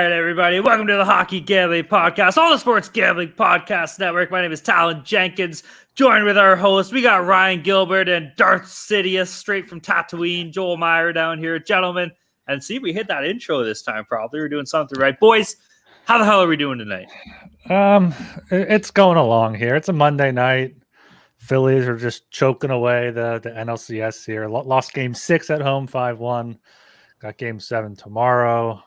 right, everybody. Welcome to the Hockey Gambling Podcast, all the Sports Gambling Podcast Network. My name is Talon Jenkins, joined with our host. We got Ryan Gilbert and Darth Sidious, straight from Tatooine. Joel Meyer down here, gentlemen. And see, we hit that intro this time, probably. We're doing something right. Boys, how the hell are we doing tonight? It's going along here. It's a Monday night. Phillies are just choking away the NLCS here. Lost game 6 at home, 5-1. Got game 7 tomorrow.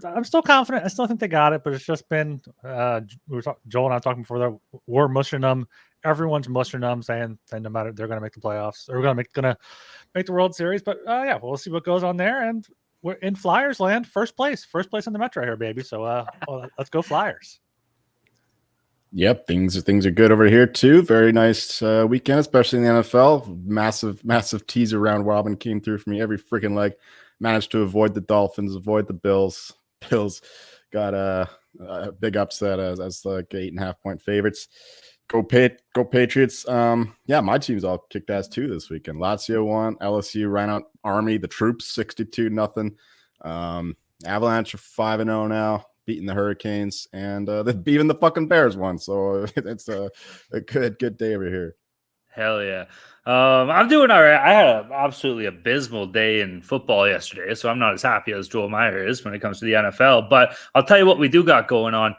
I'm still confident. I still think they got it, but it's just been Joel and I talking before that we're mushing them. Everyone's mushing them, saying no matter they're going to make the playoffs. They're going to make the World Series. But yeah, we'll see what goes on there. And we're in Flyers land, first place in the Metro here, baby. So let's go Flyers. Yep, things are good over here too. Very nice weekend, especially in the NFL. Massive teaser round robin came through for me every freaking leg. Managed to avoid the Dolphins, avoid the Bills. Bills got a big upset as like 8.5 point favorites. Go Patriots. Yeah, my team's all kicked ass too this weekend. Lazio won. LSU ran out Army, the troops, 62-0. Avalanche are 5-0 now, beating the Hurricanes, and even the fucking Bears won. So it's a good day over here. Hell yeah. I'm doing all right. I had an absolutely abysmal day in football yesterday, so I'm not as happy as Joel Meyer is when it comes to the NFL. But I'll tell you what we do got going on.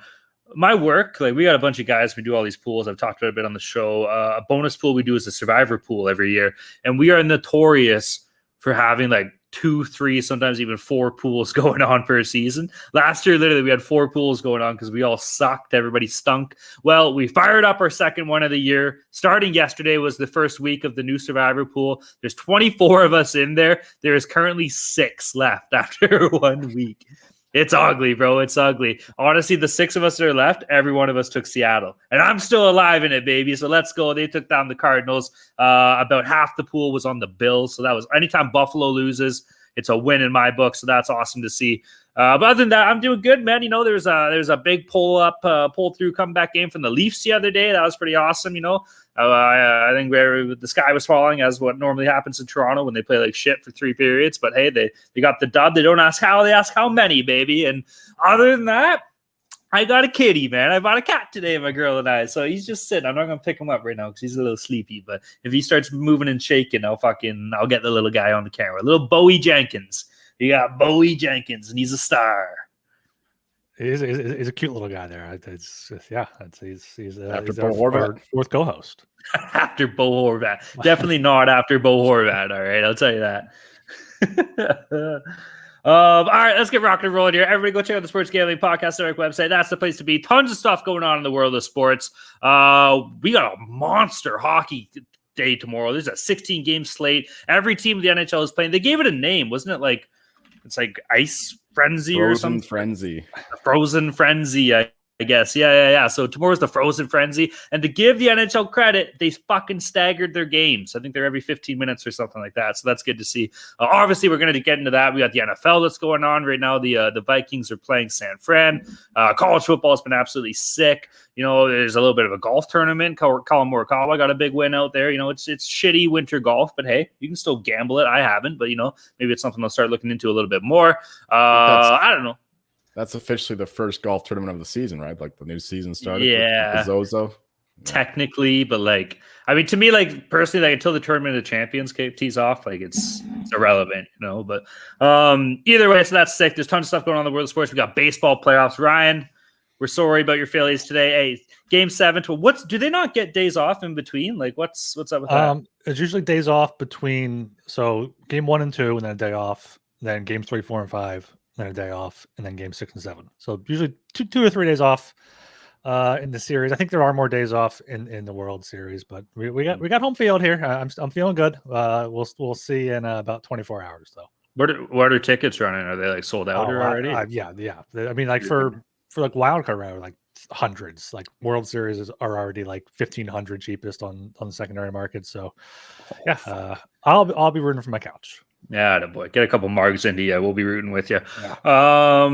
My work, like we got a bunch of guys, we do all these pools. I've talked about it a bit on the show. A bonus pool we do is a survivor pool every year. And we are notorious for having like 2, 3, sometimes even 4 pools going on per season. Last year, literally, we had 4 pools going on because we all sucked. Everybody stunk. Well, we fired up our second one of the year. Starting yesterday was the first week of the new Survivor pool. There's 24 of us in there. There is currently 6 left after 1 week. It's ugly, bro. It's ugly. Honestly, the 6 of us that are left, every one of us took Seattle. And I'm still alive in it, baby. So let's go. They took down the Cardinals. About half the pool was on the Bills. So that was anytime Buffalo loses, it's a win in my book. So that's awesome to see. But other than that, I'm doing good, man. You know, there's a big pull through comeback game from the Leafs the other day. That was pretty awesome, you know. I think where the sky was falling, as what normally happens in Toronto when they play like shit for 3 periods. But hey, they got the dub. They don't ask how, they ask how many, baby. And other than that, I got a kitty, man. I bought a cat today, my girl and I. So he's just sitting. I'm not gonna pick him up right now because he's a little sleepy. But if he starts moving and shaking, I'll get the little guy on the camera. Little Bowie Jenkins. You got Bowie Jenkins, and he's a star. He's a cute little guy there. He's After Bo Horvat, fourth co-host. After Bo Horvat. Definitely not after Bo Horvat. All right, I'll tell you that. All right, let's get rocking and rolling here. Everybody go check out the Sports Gambling Podcast Network website. That's the place to be. Tons of stuff going on in the world of sports. We got a monster hockey day tomorrow. There's a 16-game slate. Every team of the NHL is playing. They gave it a name. Wasn't it like, it's like Ice Frenzy or something? Frozen Frenzy, I guess. Yeah. So tomorrow's the Frozen Frenzy. And to give the NHL credit, they fucking staggered their games. I think they're every 15 minutes or something like that. So that's good to see. Obviously, we're going to get into that. We got the NFL that's going on right now. The Vikings are playing San Fran. College football has been absolutely sick. You know, there's a little bit of a golf tournament. Colin Morikawa got a big win out there. You know, it's shitty winter golf, but hey, you can still gamble it. I haven't, but you know, maybe it's something I'll start looking into a little bit more. I don't know. That's officially the first golf tournament of the season, right? Like the new season started. Yeah. Zozo. Technically, but like, I mean, to me, like personally, like until the Tournament of Champions tees off, like it's irrelevant, you know. But either way, so that's sick. There's tons of stuff going on in the world of sports. We got baseball playoffs. Ryan, we're sorry about your Phillies today. Hey, game 7. Do they not get days off in between? Like, what's up with that? It's usually days off between. So game 1 and 2, and then a day off. Then games 3, 4, and 5. Then a day off, and then game 6 and 7. So usually two or 3 days off in the series. I think there are more days off in the World Series, but we got home field here. I'm feeling good. We'll see in about 24 hours though. What are tickets running? Are they like sold out already? Yeah. I mean, like for like wild card round, like hundreds. Like World Series are already like 1,500 cheapest on the secondary market. So yeah, I'll be rooting for my couch. Yeah, boy, get a couple marks into you. We'll be rooting with you. Yeah.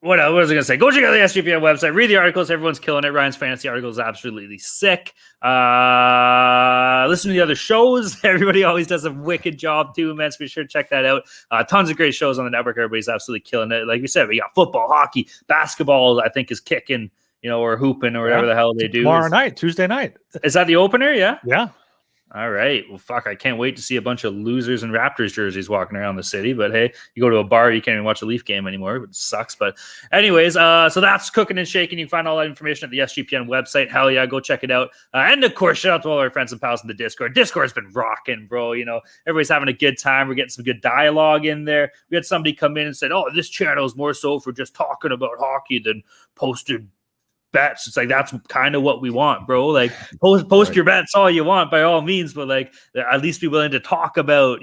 what was I going to say? Go check out the SGPN website. Read the articles. Everyone's killing it. Ryan's fantasy article is absolutely sick. Listen to the other shows. Everybody always does a wicked job too, man. So be sure to check that out. Tons of great shows on the network. Everybody's absolutely killing it. Like we said, we got football, hockey, basketball. I think is kicking, or hooping or whatever the hell they do. Tomorrow night, Tuesday night. Is that the opener? Yeah. Yeah. All right. Well, fuck, I can't wait to see a bunch of losers and Raptors jerseys walking around the city. But hey, you go to a bar, you can't even watch a Leaf game anymore, which sucks. But anyways, so that's cooking and shaking. You can find all that information at the SGPN website. Hell yeah, go check it out. And of course, shout out to all our friends and pals in the Discord. Discord's been rocking, bro. Everybody's having a good time. We're getting some good dialogue in there. We had somebody come in and said, oh, this channel is more so for just talking about hockey than posted bets. It's like, that's kind of what we want, bro. Like post your bets all you want by all means, but like at least be willing to talk about,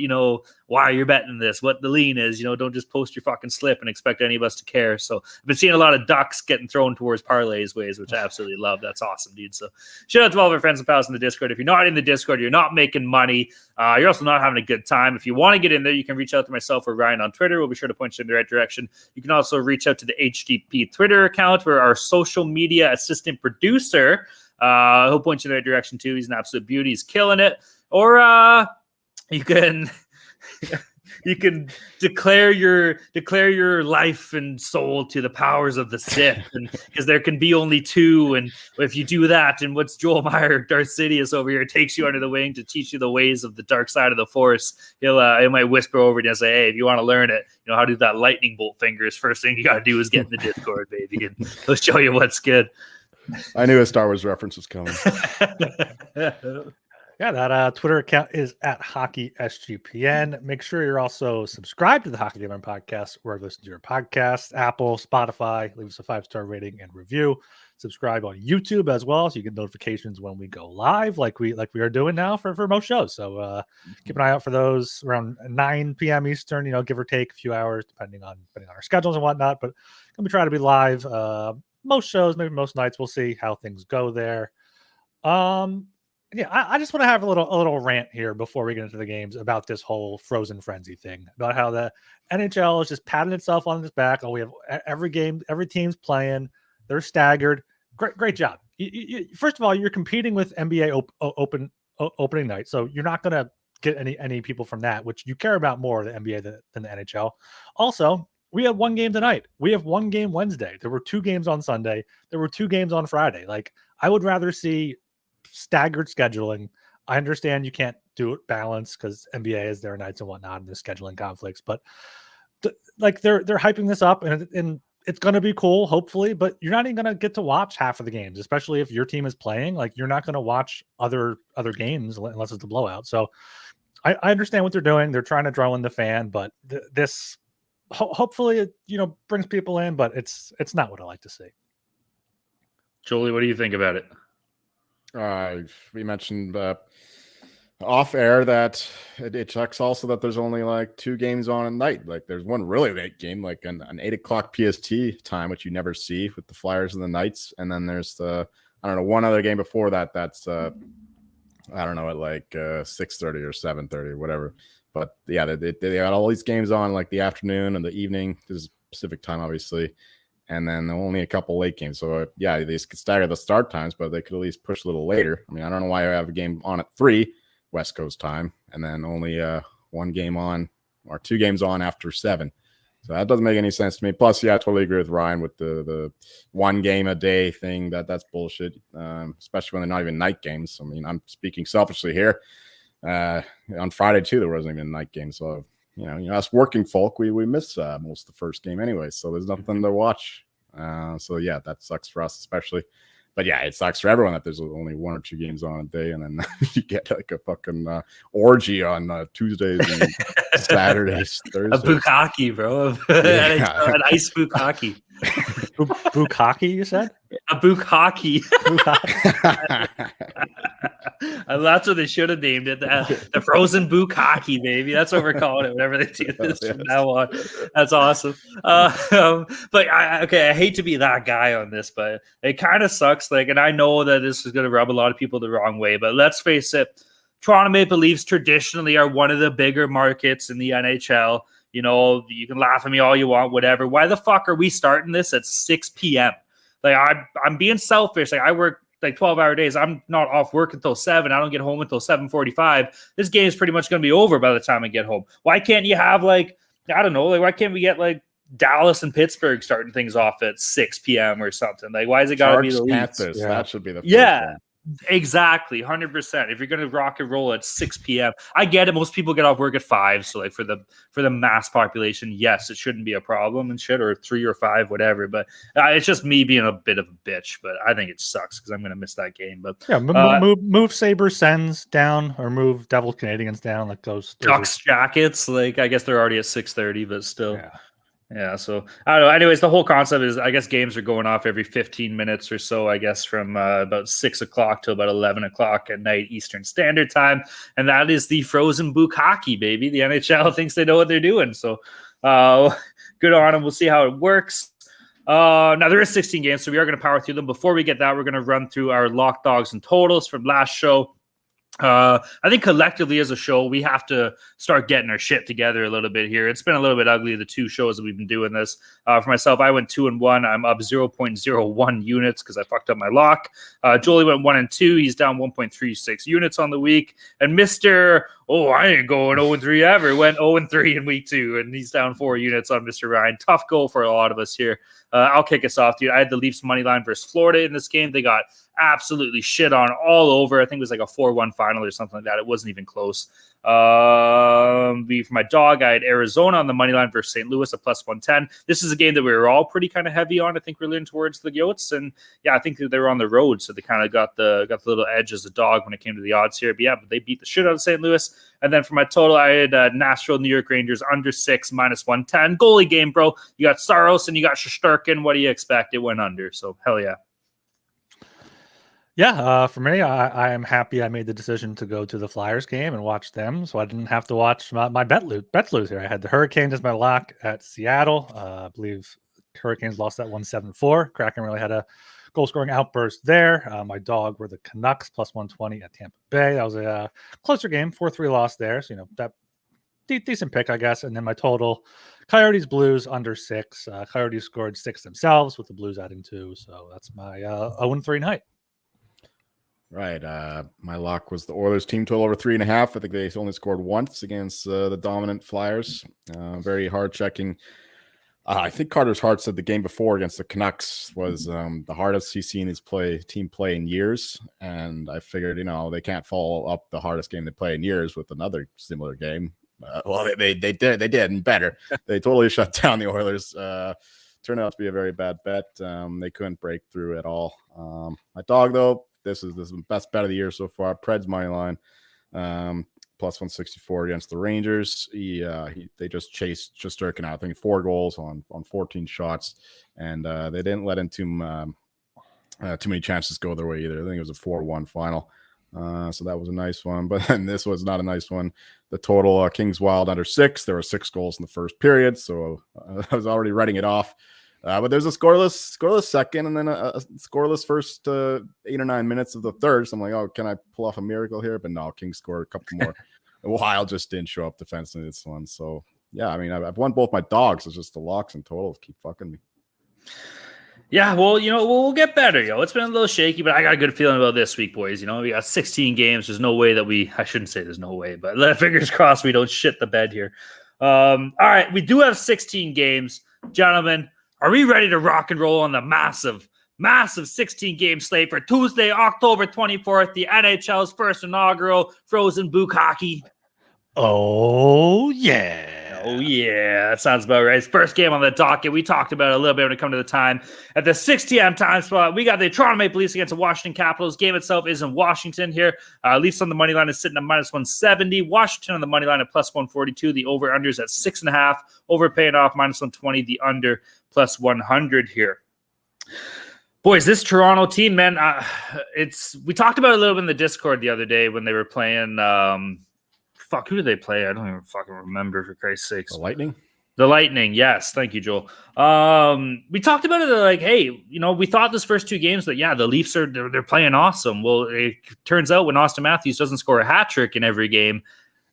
why you're betting this, what the lean is, don't just post your fucking slip and expect any of us to care. So I've been seeing a lot of ducks getting thrown towards parlays ways, which I absolutely love. That's awesome, dude. So shout out to all of our friends and pals in the Discord. If you're not in the Discord, you're not making money. You're also not having a good time. If you want to get in there, you can reach out to myself or Ryan on Twitter. We'll be sure to point you in the right direction. You can also reach out to the HDP Twitter account, where our social media assistant producer, he'll point you in the right direction too. He's an absolute beauty. He's killing it. Or you can declare your life and soul to the powers of the Sith, because there can be only two. And if you do that, and what's Joel Meyer, Darth Sidious over here, takes you under the wing to teach you the ways of the dark side of the Force, he might whisper over you and say, hey, if you want to learn it, how to do that lightning bolt fingers, first thing you got to do is get in the Discord, baby, and he'll show you what's good. I knew a Star Wars reference was coming. Yeah, that Twitter account is at HockeySGPN. Make sure you're also subscribed to the Hockey Gamer Podcast, where you listen to your podcast, Apple, Spotify. Leave us a 5-star rating and review. Subscribe on YouTube as well, so you get notifications when we go live, like we are doing now for most shows. So keep an eye out for those around 9 p.m. Eastern. Give or take a few hours, depending on our schedules and whatnot. But we try to be live most shows, maybe most nights. We'll see how things go there. Yeah, I just want to have a little rant here before we get into the games about this whole frozen frenzy thing, about how the NHL is just patting itself on its back. Oh, we have every game, every team's playing, they're staggered. Great job. First of all, you're competing with NBA opening night, so you're not going to get any people from that, which you care about more, the NBA than the NHL. Also, we have one game tonight. We have one game Wednesday. There were 2 games on Sunday. There were 2 games on Friday. Like, I would rather see staggered scheduling. I understand you can't do it balanced because NBA is their nights and whatnot, and there's scheduling conflicts, but they're hyping this up, and it's going to be cool, hopefully, but you're not even going to get to watch half of the games, especially if your team is playing. Like, you're not going to watch other games unless it's a blowout. So I understand what they're doing. They're trying to draw in the fan, but this hopefully it brings people in, but it's not what I like to see. Jolie, what do you think about it? We mentioned off air that it checks also that there's only like 2 games on a night. Like, there's one really late game, like an 8:00 PST time, which you never see with the Flyers and the Knights. And then there's one other game before that. That's at like 6:30 or 7:30 or whatever. But yeah, they got all these games on like the afternoon and the evening. This is Pacific time, obviously. And then only a couple late games. So, yeah, they could stagger the start times, but they could at least push a little later. I mean, I don't know why I have a game on at 3 West Coast time and then only 1 game on or 2 games on after 7. So that doesn't make any sense to me. Plus, yeah, I totally agree with Ryan with the 1 game a day thing. That's bullshit, especially when they're not even night games. I mean, I'm speaking selfishly here. On Friday, too, there wasn't even a night game. So, us working folk, we miss most of the first game anyway, so there's nothing to watch. So yeah, that sucks for us especially. But yeah, it sucks for everyone that there's only 1 or 2 games on a day, and then you get like a fucking orgy on Tuesdays and Saturdays, Thursdays. A bukkake, bro. An ice bukkake. Bukkake, you said? A bukkake. And that's what they should have named it. The frozen bukkake, baby. That's what we're calling it whenever they do this from now on. That's awesome. But I hate to be that guy on this, but it kind of sucks. Like, and I know that this is going to rub a lot of people the wrong way, but let's face it, Toronto Maple Leafs traditionally are one of the bigger markets in the NHL. You know, you can laugh at me all you want, whatever. Why the fuck are we starting this at 6 p.m.? Like, I'm being selfish. Like, I work like 12-hour days. I'm not off work until 7. I don't get home until 7:45. This game is pretty much going to be over by the time I get home. Why can't you have, like, I don't know, like, why can't we get, like, Dallas and Pittsburgh starting things off at 6 p.m. or something? Like, why is it got to be the Leafs? Yeah. That should be the first yeah. one. Exactly, 100%. If you're going to rock and roll at 6 p.m., I get it. Most people get off work at 5, so like for the mass population, yes, it shouldn't be a problem and shit, or 3 or 5, whatever. But it's just me being a bit of a bitch. But I think it sucks because I'm going to miss that game. But yeah, move Sabre Sens down or move Devil Canadians down. Like those Ducks Jackets. Like I guess they're already at 6:30, but still. Yeah. Yeah, so I don't know. Anyways, the whole concept is, I guess games are going off every 15 minutes or so, I guess, from about 6 o'clock to about 11 o'clock at night Eastern Standard Time. And that is the frozen book hockey, baby. The NHL thinks they know what they're doing. So good on them. We'll see how it works. Now, there is 16 games, so we are going to power through them. Before we get that, we're going to run through our lock dogs and totals from last show. I think collectively as a show, we have to start getting our shit together a little bit here. It's been a little bit ugly, the 2 shows that we've been doing this. For myself, I went 2-1. I'm up 0.01 units because I fucked up my lock. Jolie went 1-2. He's down 1.36 units on the week. And Mr. I ain't going 0-3 ever. Went 0-3 in week 2, and he's down 4 units on Mr. Ryan. Tough goal for a lot of us here. I'll kick us off, dude. I had the Leafs money line versus Florida in this game. They got absolutely shit on all over. I think it was like a 4-1 final or something like that. It wasn't even close. For my dog, I had Arizona on the money line versus St. Louis at +110. This is a game that we were all pretty kind of heavy on. I think we're leaning towards the Yotes, and yeah, I think that they were on the road, so they kind of got the little edge as a dog when it came to the odds here. But yeah, they beat the shit out of St. Louis. And then for my total, I had Nashville, New York Rangers under 6 -110. Goalie game, bro. You got Saros and you got Shesterkin. What do you expect? It went under, so hell yeah. Yeah, for me, I am happy I made the decision to go to the Flyers game and watch them, so I didn't have to watch my bet lose here. I had the Hurricanes as my lock at Seattle. I believe Hurricanes lost that 1-7-4. Kraken really had a goal-scoring outburst there. My dog were the Canucks +120 at Tampa Bay. That was a closer game, 4-3 loss there. So, that decent pick, I guess. And then my total, Coyotes Blues under 6. Coyotes scored 6 themselves with the Blues adding 2. So that's my 0-3 night. Right. My lock was the Oilers team total over 3.5. I think they only scored once against the dominant Flyers. Very hard checking. I think Carter's Hart said the game before against the Canucks was the hardest he's seen his team play in years. And I figured, they can't follow up the hardest game they play in years with another similar game. Well, they did and better. They totally shut down the Oilers. Turned out to be a very bad bet. They couldn't break through at all. My dog, though, this is the best bet of the year so far. Preds money line, +164 against the Rangers. They just chased Shesterkin out. I think 4 goals on 14 shots, and they didn't let in too many chances go their way either. I think it was a 4-1 final. So that was a nice one, but then this was not a nice one. The total, Kings Wild under 6. There were 6 goals in the first period, so I was already writing it off. But there's a scoreless second, and then a scoreless first 8 or 9 minutes of the third. So I'm like, can I pull off a miracle here? But no, Kings scored a couple more. Wild just didn't show up defensively this one. So yeah, I mean, I've won both my dogs. It's just the locks and totals keep fucking me. Yeah, well, we'll get better, yo. It's been a little shaky, but I got a good feeling about this week, boys. We got 16 games. There's no way that I shouldn't say there's no way, but fingers crossed we don't shit the bed here. All right, we do have 16 games. Gentlemen, are we ready to rock and roll on the massive 16-game slate for Tuesday, October 24th, the NHL's first inaugural Frozen Book Hockey? Oh, yeah. Oh, yeah. That sounds about right. It's first game on the docket. We talked about it a little bit when it comes to the time. At the 6 p.m. time spot, we got the Toronto Maple Leafs against the Washington Capitals. Game itself is in Washington here. Leafs on the money line is sitting at -170. Washington on the money line at +142. The over-unders at 6.5. Over paying off -120. The under +100 here. Boys, this Toronto team, man, we talked about it a little bit in the Discord the other day when they were playing who did they play? I don't even fucking remember, for Christ's sakes. The Lightning? The Lightning, yes. Thank you, Joel. We talked about it like, hey, we thought this first 2 games that, yeah, the Leafs they're playing awesome. Well, it turns out when Austin Matthews doesn't score a hat trick in every game,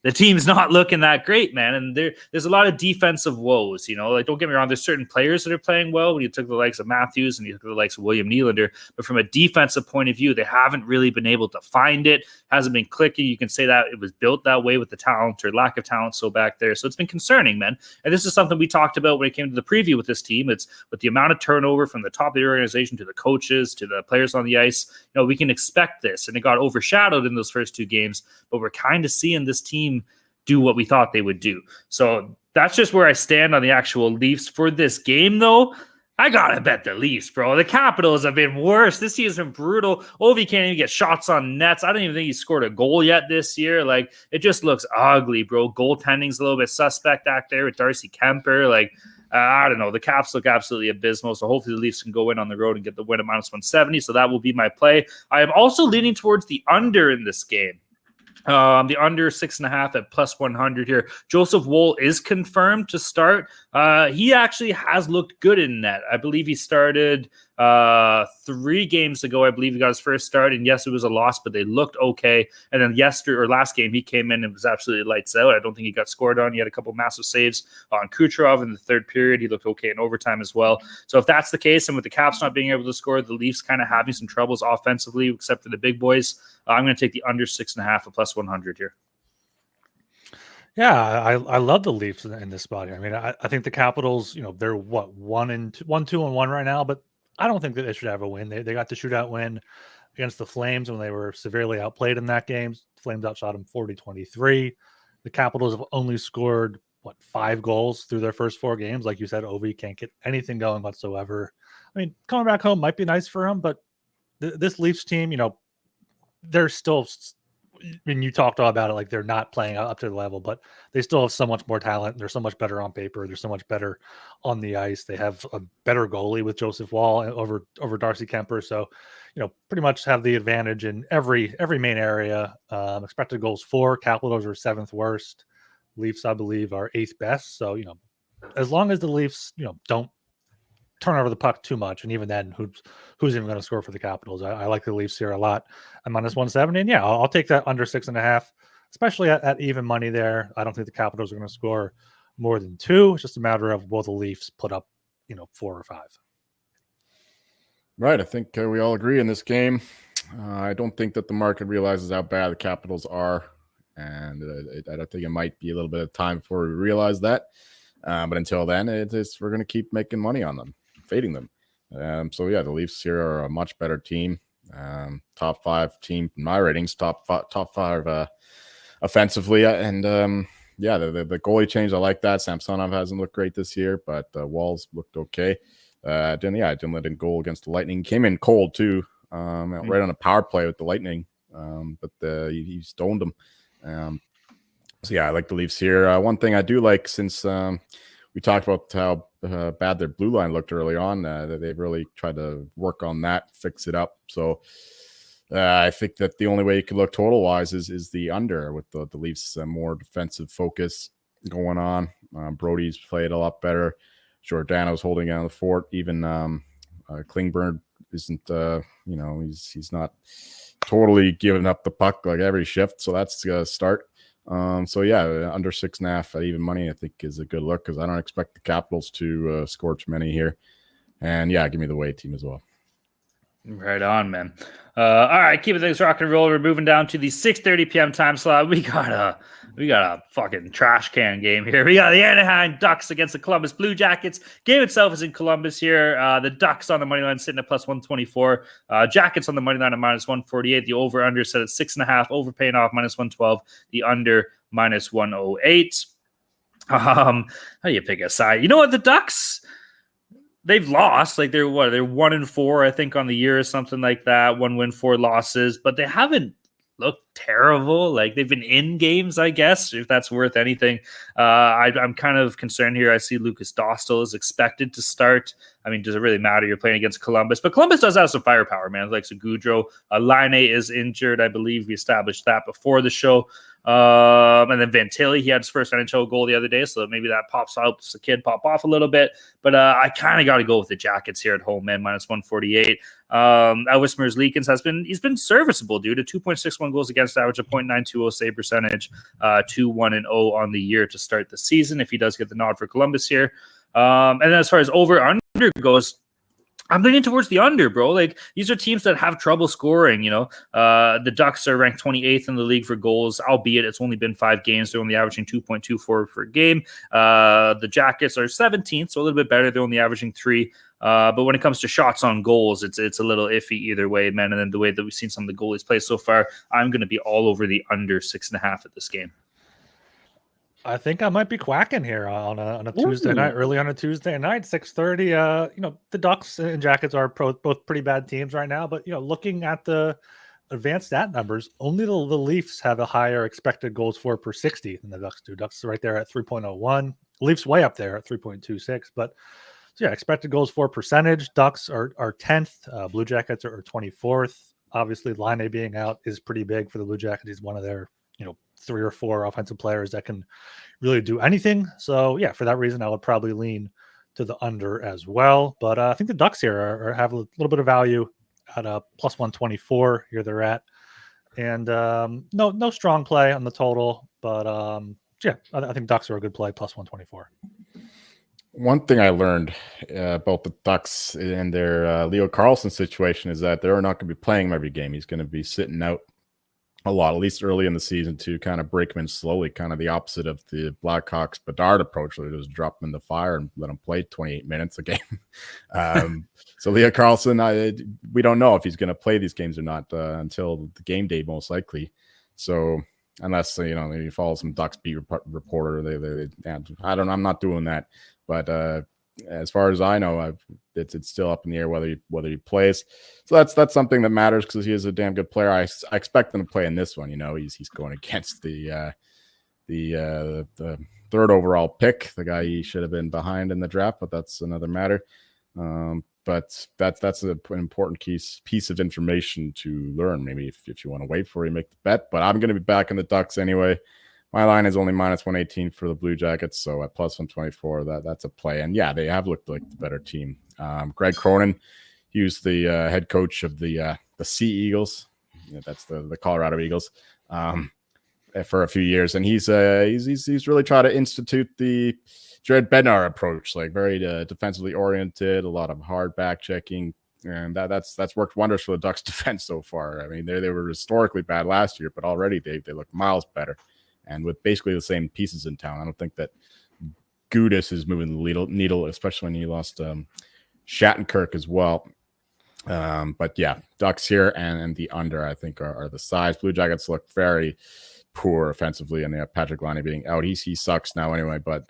the team's not looking that great, man. And there's a lot of defensive woes, like, don't get me wrong, there's certain players that are playing well when you took the likes of Matthews and you took the likes of William Nylander, but from a defensive point of view, they haven't really been able to find it, hasn't been clicking. You can say that it was built that way with the talent or lack of talent so back there. So it's been concerning, man. And this is something we talked about when it came to the preview with this team. It's with the amount of turnover from the top of the organization to the coaches to the players on the ice. We can expect this, and it got overshadowed in those first 2 games, but we're kind of seeing this team do what we thought they would do. So that's just where I stand on the actual Leafs for this game, though. I gotta bet the Leafs, bro. The Capitals have been worse. This year's been brutal. Ovi can't even get shots on nets. I don't even think he scored a goal yet this year. Like, it just looks ugly, bro. Goaltending's a little bit suspect back there with Darcy Kemper. Like, I don't know. The Caps look absolutely abysmal. So hopefully the Leafs can go in on the road and get the win at -170. So that will be my play. I am also leaning towards the under in this game. The under 6.5 at +100 here. Joseph Woll is confirmed to start. He actually has looked good in net. I believe he started 3 games ago. I believe he got his first start, and yes, it was a loss, but they looked okay. And then last game, he came in and was absolutely lights out. I don't think he got scored on. He had a couple massive saves on Kucherov in the 3rd period. He looked okay in overtime as well. So if that's the case, and with the Caps not being able to score, the Leafs kind of having some troubles offensively, except for the big boys, I'm going to take the under 6.5 at +100 here. Yeah, I love the Leafs in this spot here. I mean, I think the Capitals, they're 1-2-1 right now, but I don't think that they should have a win. They got the shootout win against the Flames when they were severely outplayed in that game. Flames outshot them 40-23. The Capitals have only scored 5 goals through their first 4 games. Like you said, Ovi can't get anything going whatsoever. I mean, coming back home might be nice for him, but this Leafs team, they're still, I mean, you talked all about it, like they're not playing up to the level, but they still have so much more talent. They're so much better on paper. They're so much better on the ice. They have a better goalie with Joseph Woll over Darcy Kemper. So, pretty much have the advantage in every main area. Expected goals for, Capitals are 7th worst. Leafs, I believe, are 8th best. So, as long as the Leafs, don't turn over the puck too much, and even then, who's even going to score for the Capitals? I like the Leafs here a lot. I'm -170, and yeah, I'll take that under 6.5, especially at even money there. I don't think the Capitals are going to score more than 2. It's just a matter of will the Leafs put up, 4 or 5. Right. I think we all agree in this game. I don't think that the market realizes how bad the Capitals are, and I think it might be a little bit of time before we realize that. But until then, we're going to keep making money on them, fading them. So yeah, the Leafs here are a much better team. Top 5 team in my ratings, top 5 offensively, and yeah, the goalie change, I like that. Samsonov hasn't looked great this year, but Woll's looked okay. Didn't let in goal against the Lightning. Came in cold too, right on a power play with the Lightning, but he stoned them. So yeah, I like the Leafs here. One thing I do like, since we talked about how bad their blue line looked early on, they've really tried to work on that, fix it up. So I think that the only way you could look total wise is the under, with the Leafs more defensive focus going on. Brody's played a lot better. Giordano's holding down the fort. Even Klingberg isn't, he's not totally giving up the puck like every shift. So that's a start. So yeah, under 6.5 at even money, I think is a good look, because I don't expect the Capitals to score too many here. And yeah, give me the away team as well. Right on, man. All right, keeping things rock and roll. We're moving down to the 6:30 p.m. time slot. We got a fucking trash can game here. We got the Anaheim Ducks against the Columbus Blue Jackets. Game itself is in Columbus here. The Ducks on the money line sitting at +124. Jackets on the money line at -148. The over/under set at 6.5. Over paying off -112. The under -108. How do you pick a side? You know what? The Ducks, they've lost. Like they're 1-4, I think, on the year or something like that. 1 win, 4 losses, but they haven't looked terrible. Like they've been in games, I guess, if that's worth anything. I'm kind of concerned here. I see Lucas Dostal is expected to start. I mean, does it really matter? You're playing against Columbus, but Columbus does have some firepower, man. Like Goudreau, Laine is injured. I believe we established that before the show. And then Vantilli, he had his first NHL goal the other day, so maybe that helps the kid pop off a little bit. But I kind of got to go with the Jackets here at home, man. -148. Elvis Merzlikins he's been serviceable, dude. A 2.61 goals against against average, a .920 save percentage, 2-1-0 on the year to start the season if he does get the nod for Columbus here. And then as far as over-under goes, I'm leaning towards the under, bro. Like, these are teams that have trouble scoring, The Ducks are ranked 28th in the league for goals, albeit it's only been 5 games. They're only averaging 2.24 per game. The Jackets are 17th, so a little bit better. They're only averaging 3. But when it comes to shots on goals, it's a little iffy either way, man. And then the way that we've seen some of the goalies play so far, I'm going to be all over the under 6.5 at this game. I think I might be quacking here on a Tuesday night, early on a Tuesday night, 6:30. The Ducks and Jackets are both pretty bad teams right now, but looking at the advanced stat numbers, only the Leafs have a higher expected goals for per 60 than the Ducks do. Ducks are right there at 3.01. Leafs way up there at 3.26. But so yeah, expected goals for percentage, Ducks are 10th. Blue Jackets are 24th. Obviously, Laine being out is pretty big for the Blue Jackets. He's one of their 3 or 4 offensive players that can really do anything. So yeah, for that reason, I would probably lean to the under as well. But I think the Ducks here have a little bit of value at a plus 124. Here they're at, and no strong play on the total. But I think Ducks are a good play, plus 124. One thing I learned about the Ducks and their Leo Carlson situation is that they're not going to be playing him every game. He's going to be sitting out a lot, at least early in the season, to kind of break him in slowly, kind of the opposite of the Blackhawks Bedard approach, where they just drop him in the fire and let him play 28 minutes a game. So Leo Carlson, we don't know if he's going to play these games or not until the game day, most likely. So unless you follow some Ducks beat reporter, I don't know. I'm not doing that. But as far as I know, it's still up in the air whether he plays. So that's something that matters because he is a damn good player. I expect him to play in this one. He's going against the third overall pick, the guy he should have been behind in the draft, but that's another matter. But that's an important piece of information to learn. Maybe if you want to wait for you make the bet. But I'm going to be back in the Ducks anyway. My line is only minus 118 for the Blue Jackets, so at plus 124, that's a play. And yeah, they have looked like the better team. Greg Cronin, he was the head coach of the Sea Eagles. That's the Colorado Eagles for a few years, and he's really tried to institute the Jared Bednar approach, like very defensively oriented, a lot of hard back checking, and that's worked wonders for the Ducks defense so far. I mean, they were historically bad last year, but already they look miles better. And with basically the same pieces in town, I don't think that Gudis is moving the needle, especially when you lost Shattenkirk as well. But yeah, Ducks here and the under, I think, are the size. Blue Jackets look very poor offensively, and they have Patrick Laine being out. He sucks now anyway, but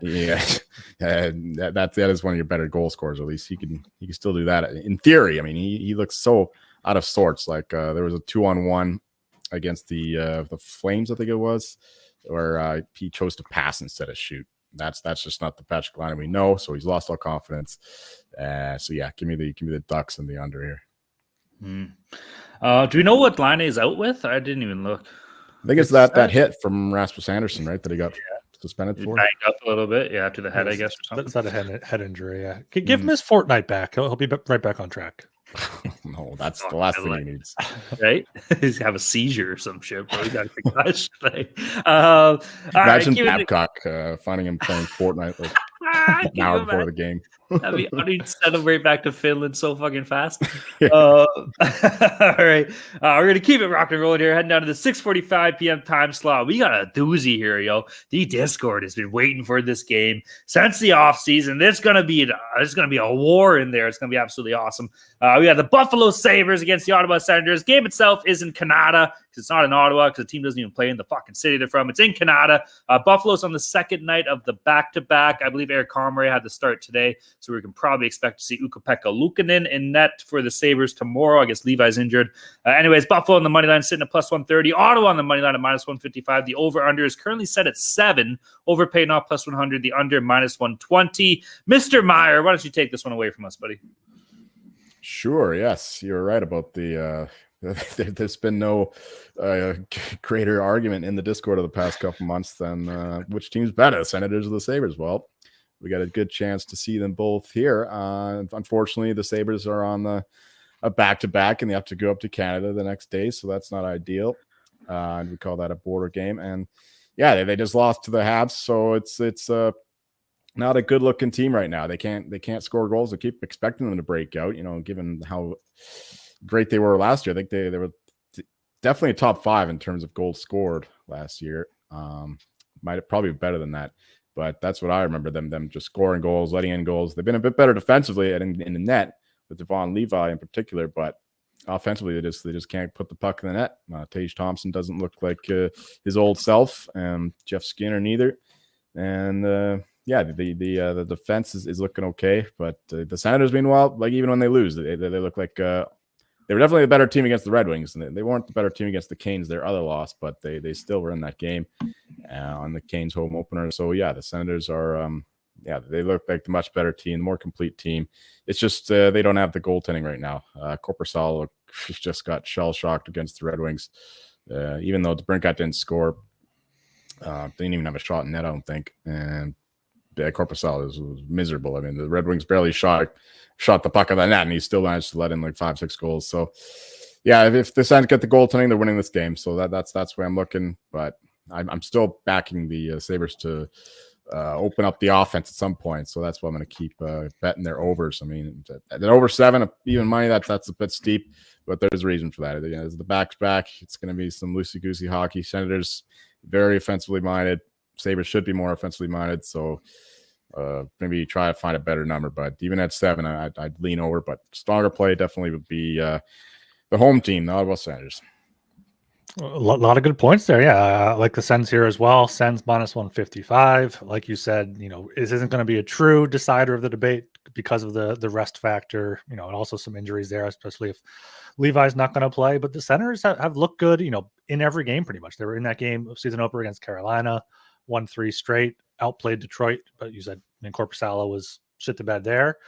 yeah, that is one of your better goal scorers. At least he can still do that in theory. I mean, he looks so out of sorts. Like there was a 2-on-1 against the Flames, I think it was, where he chose to pass instead of shoot. That's just not the Patrick Laine we know. So he's lost all confidence. So yeah, give me the Ducks and the under here. Do we know what Laine is out with? I didn't even look. I think it's that hit from Rasmus Andersson, right? That he got suspended for. Banged up a little bit, yeah, to the head, I guess. Or something. That's not a head injury. Yeah, give him his fortnight back. He'll be right back on track. No, that's the last thing he needs. Right? He's have a seizure or some shit, bro. He got a concussion. Imagine Babcock finding him playing Fortnite like an hour before the game. That'd be, I'd send him right back to Finland so fucking fast. All right. We're going to keep it rock and rolling here. Heading down to the 6:45 p.m. time slot. We got a doozy here, yo. The Discord has been waiting for this game since the offseason. There's going to be a war in there. It's going to be absolutely awesome. We got the Buffalo Sabres against the Ottawa Senators. Game itself is in Canada. It's not in Ottawa because the team doesn't even play in the fucking city they're from. It's in Canada. Buffalo's on the second night of the back-to-back. I believe Eric Comrie had to start today, so we can probably expect to see Ukko-Pekka Luukkonen in net for the Sabres tomorrow. I guess Levi's injured. Anyways, Buffalo on the money line sitting at plus 130. Ottawa on the money line at minus 155. The over-under is currently set at 7. Overpaying off plus 100. The under minus 120. Mr. Meyer, why don't you take this one away from us, buddy? Sure. Yes, you're right about the. There's been no greater argument in the Discord of the past couple months than which team's better, Senators or the Sabres. Well, we got a good chance to see them both here. Unfortunately, the Sabres are on the a back-to-back, and they have to go up to Canada the next day, so that's not ideal. And we call that a border game. And yeah, they just lost to the Habs, so it's not a good-looking team right now. They can't score goals. I keep expecting them to break out, given how great they were last year. I think they were definitely a top 5 in terms of goals scored last year. Might probably be better than that, but that's what I remember them just scoring goals, letting in goals. They've been a bit better defensively in the net with Devon Levi in particular, but offensively they just can't put the puck in the net. Tage Thompson doesn't look like his old self, and Jeff Skinner neither. And the defense is looking okay, but the Senators, meanwhile, like even when they lose, they look like they were definitely a better team against the Red Wings, and they weren't the better team against the Canes, their other loss, but they still were in that game on the Canes home opener. So yeah, the Senators are they look like the much better team, more complete team. It's just they don't have the goaltending right now. Korpisalo just got shell shocked against the Red Wings, even though DeBrincat didn't score. Didn't even have a shot in net, I don't think, and Korpisalo was miserable. I mean, the Red Wings barely shot the puck on the net, and he still managed to let in like 5-6 goals. So, yeah, if the Sens get the goaltending, they're winning this game. So that's where I'm looking. But I'm still backing the Sabres to open up the offense at some point. So that's why I'm going to keep betting their overs. I mean, at over 7, even money, that's a bit steep, but there's a reason for that. As the back's back, it's going to be some loosey-goosey hockey. Senators, very offensively minded. Sabres should be more offensively minded. So maybe try to find a better number, but even at 7, I'd lean over. But stronger play definitely would be the home team, the Ottawa Senators. A lot of good points there. Yeah, I like the Sens here as well. Sens -155. Like you said, this isn't going to be a true decider of the debate because of the rest factor, and also some injuries there, especially if Levi's not going to play. But the Senators have looked good, in every game pretty much. They were in that game of season opener against Carolina, won 3 straight, outplayed Detroit. But you said Korpisalo was shit the bed there.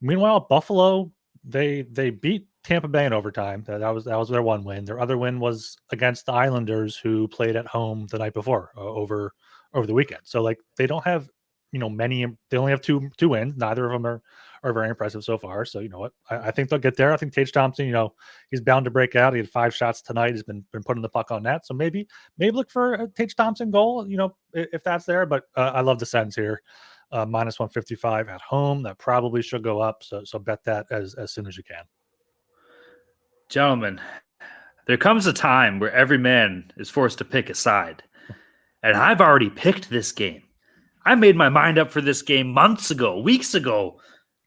Meanwhile, Buffalo, they beat Tampa Bay in overtime. That was their one win. Their other win was against the Islanders, who played at home the night before over the weekend. So like they don't have many. They only have two wins. Neither of them are very impressive so far. So you know what? I think they'll get there. I think Tage Thompson, he's bound to break out. He had 5 shots tonight. He's been putting the puck on net. So maybe look for a Tage Thompson goal. If that's there. But I love the Sens here. -155 at home. That probably should go up. So bet that as soon as you can. Gentlemen, there comes a time where every man is forced to pick a side. And I've already picked this game. I made my mind up for this game months ago, weeks ago,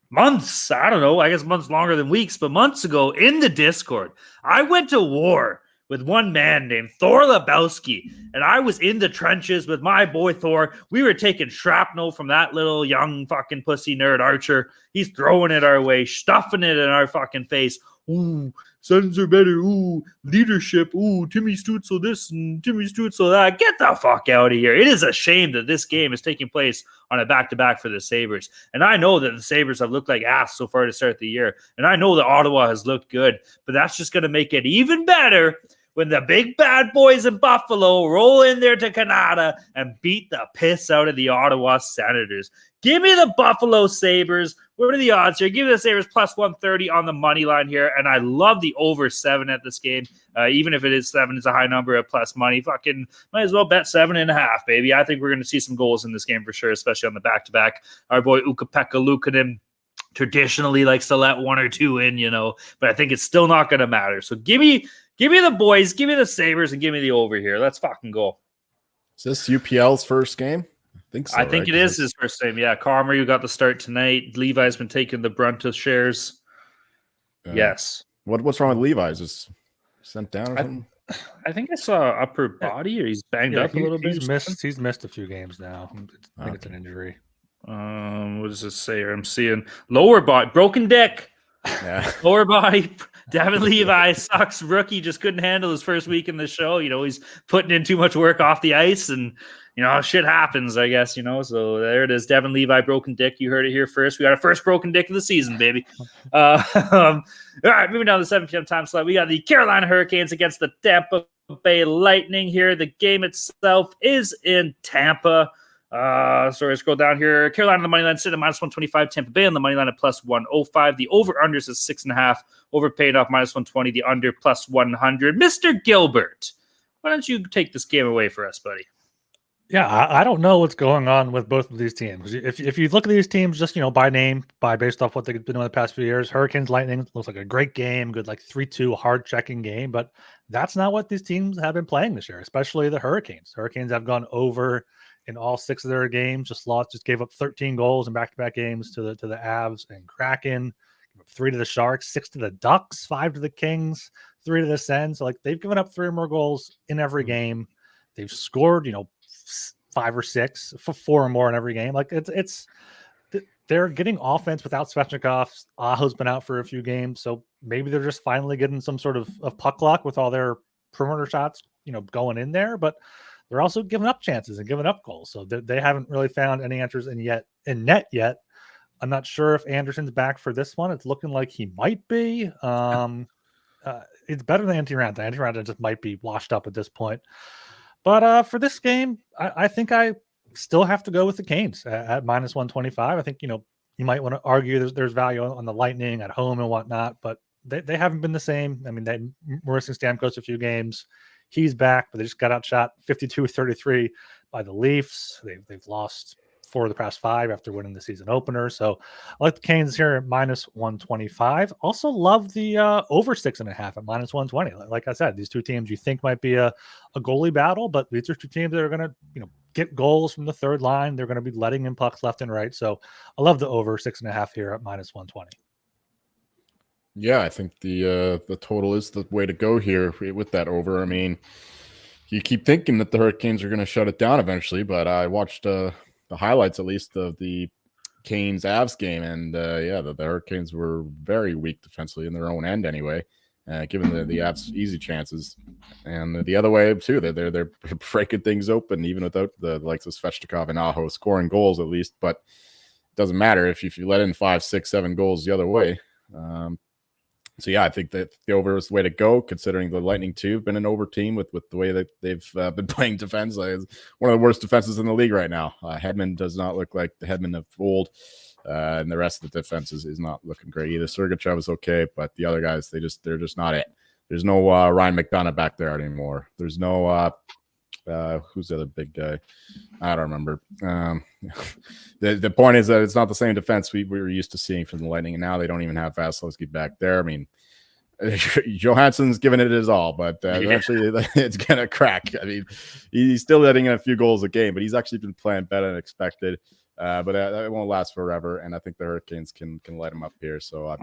months. I don't know. I guess months longer than weeks, but months ago in the Discord. I went to war with one man named Thor Lebowski, and I was in the trenches with my boy Thor. We were taking shrapnel from that little young fucking pussy nerd Archer. He's throwing it our way, stuffing it in our fucking face. Ooh, Sens are better. Ooh, leadership. Ooh, Timmy Stutzel this and Timmy Stutzel that. Get the fuck out of here. It is a shame that this game is taking place on a back-to-back for the Sabres. And I know that the Sabres have looked like ass so far to start the year. And I know that Ottawa has looked good. But that's just going to make it even better when the big bad boys in Buffalo roll in there to Canada and beat the piss out of the Ottawa Senators. Give me the Buffalo Sabres. What are the odds here? Give me the Sabres +130 on the money line here. And I love the over 7 at this game. Even if it is 7, it's a high number at plus money. Fucking might as well bet 7.5, baby. I think we're going to see some goals in this game for sure, especially on the back-to-back. Our boy Ukko-Pekka Luukkonen traditionally likes to let 1 or 2 in, but I think it's still not going to matter. So give me the boys, give me the Sabres, and give me the over here. Let's fucking go. Is this UPL's first game? I think so. I think it is his first game. Yeah, Carmer, you got the start tonight. Levi's been taking the brunt of shares. Yes. What's wrong with Levi's? Just sent down or something? I think I saw upper body, or he's banged up a little bit. He's missed a few games now. I think it's an injury. What does it say here? I'm seeing lower body, broken dick. Yeah. Lower body. Devin Levi sucks. Rookie just couldn't handle his first week in the show. He's putting in too much work off the ice, and shit happens, I guess. So there it is. Devin Levi, broken dick. You heard it here first. We got our first broken dick of the season, baby. All right, moving down to the 7 p.m. time slot. We got the Carolina Hurricanes against the Tampa Bay Lightning here. The game itself is in Tampa. Sorry, scroll down here. Carolina on the money line sitting at minus 125. Tampa Bay on the money line at plus 105. The over-unders is 6.5. Over paid off minus 120. The under plus 100. Mr. Gilbert, why don't you take this game away for us, buddy? Yeah, I don't know what's going on with both of these teams. If you look at these teams just, by name, based off what they've been doing the past few years, Hurricanes, Lightning looks like a great game, good 3-2 hard checking game, but that's not what these teams have been playing this year, especially the Hurricanes. Hurricanes have gone over in all 6 of their games, just gave up 13 goals in back-to-back games to the Avs and Kraken, 3 to the Sharks, 6 to the Ducks, 5 to the Kings, 3 to the Sens. So they've given up 3 or more goals in every game. They've scored, 5 or 6 for 4 or more in every game. They're getting offense without Svechnikov. Aho's been out for a few games, so maybe they're just finally getting some sort of puck luck with all their perimeter shots, going in there. But they're also giving up chances and giving up goals, so they haven't really found any answers in net yet. I'm not sure if Anderson's back for this one. It's looking like he might be. It's better than Antti Raanta. Antti Raanta just might be washed up at this point. But for this game, I think I still have to go with the Canes at minus 125. I think, you might want to argue there's value on the Lightning at home and whatnot, but they haven't been the same. I mean, we're missing Stamkos a few games. He's back, but they just got outshot 52-33 by the Leafs. They've lost 4 of the past 5 after winning the season opener. So I like the Canes here at minus 125. Also love the over 6.5 at minus 120. Like I said, these two teams you think might be a goalie battle, but these are two teams that are going to, get goals from the third line. They're going to be letting in pucks left and right. So I love the over 6.5 here at minus 120. Yeah, I think the total is the way to go here with that over. I mean, you keep thinking that the Hurricanes are going to shut it down eventually, but I watched the highlights, at least, of the Canes Avs game, and the Hurricanes were very weak defensively in their own end anyway, given the Avs easy chances, and the other way too. They're breaking things open even without the likes of Svechnikov and Aho scoring goals at least, but it doesn't matter if you let in 5, 6, 7 goals the other way. So yeah, I think that the over is the way to go, considering the Lightning too have been an over team with the way that they've been playing defense. It's one of the worst defenses in the league right now. Hedman does not look like the Hedman of old, and the rest of the defense is not looking great either. Sergachev is okay, but the other guys they're just not it. There's no Ryan McDonough back there anymore. There's no who's the other big guy? I don't remember. The point is that it's not the same defense we were used to seeing from the Lightning, and now they don't even have Vasilevsky back there. I mean, Johansson's giving it his all, but eventually it's gonna crack. I mean, he's still letting in a few goals a game, but he's actually been playing better than expected. But that won't last forever, and I think the Hurricanes can light him up here. So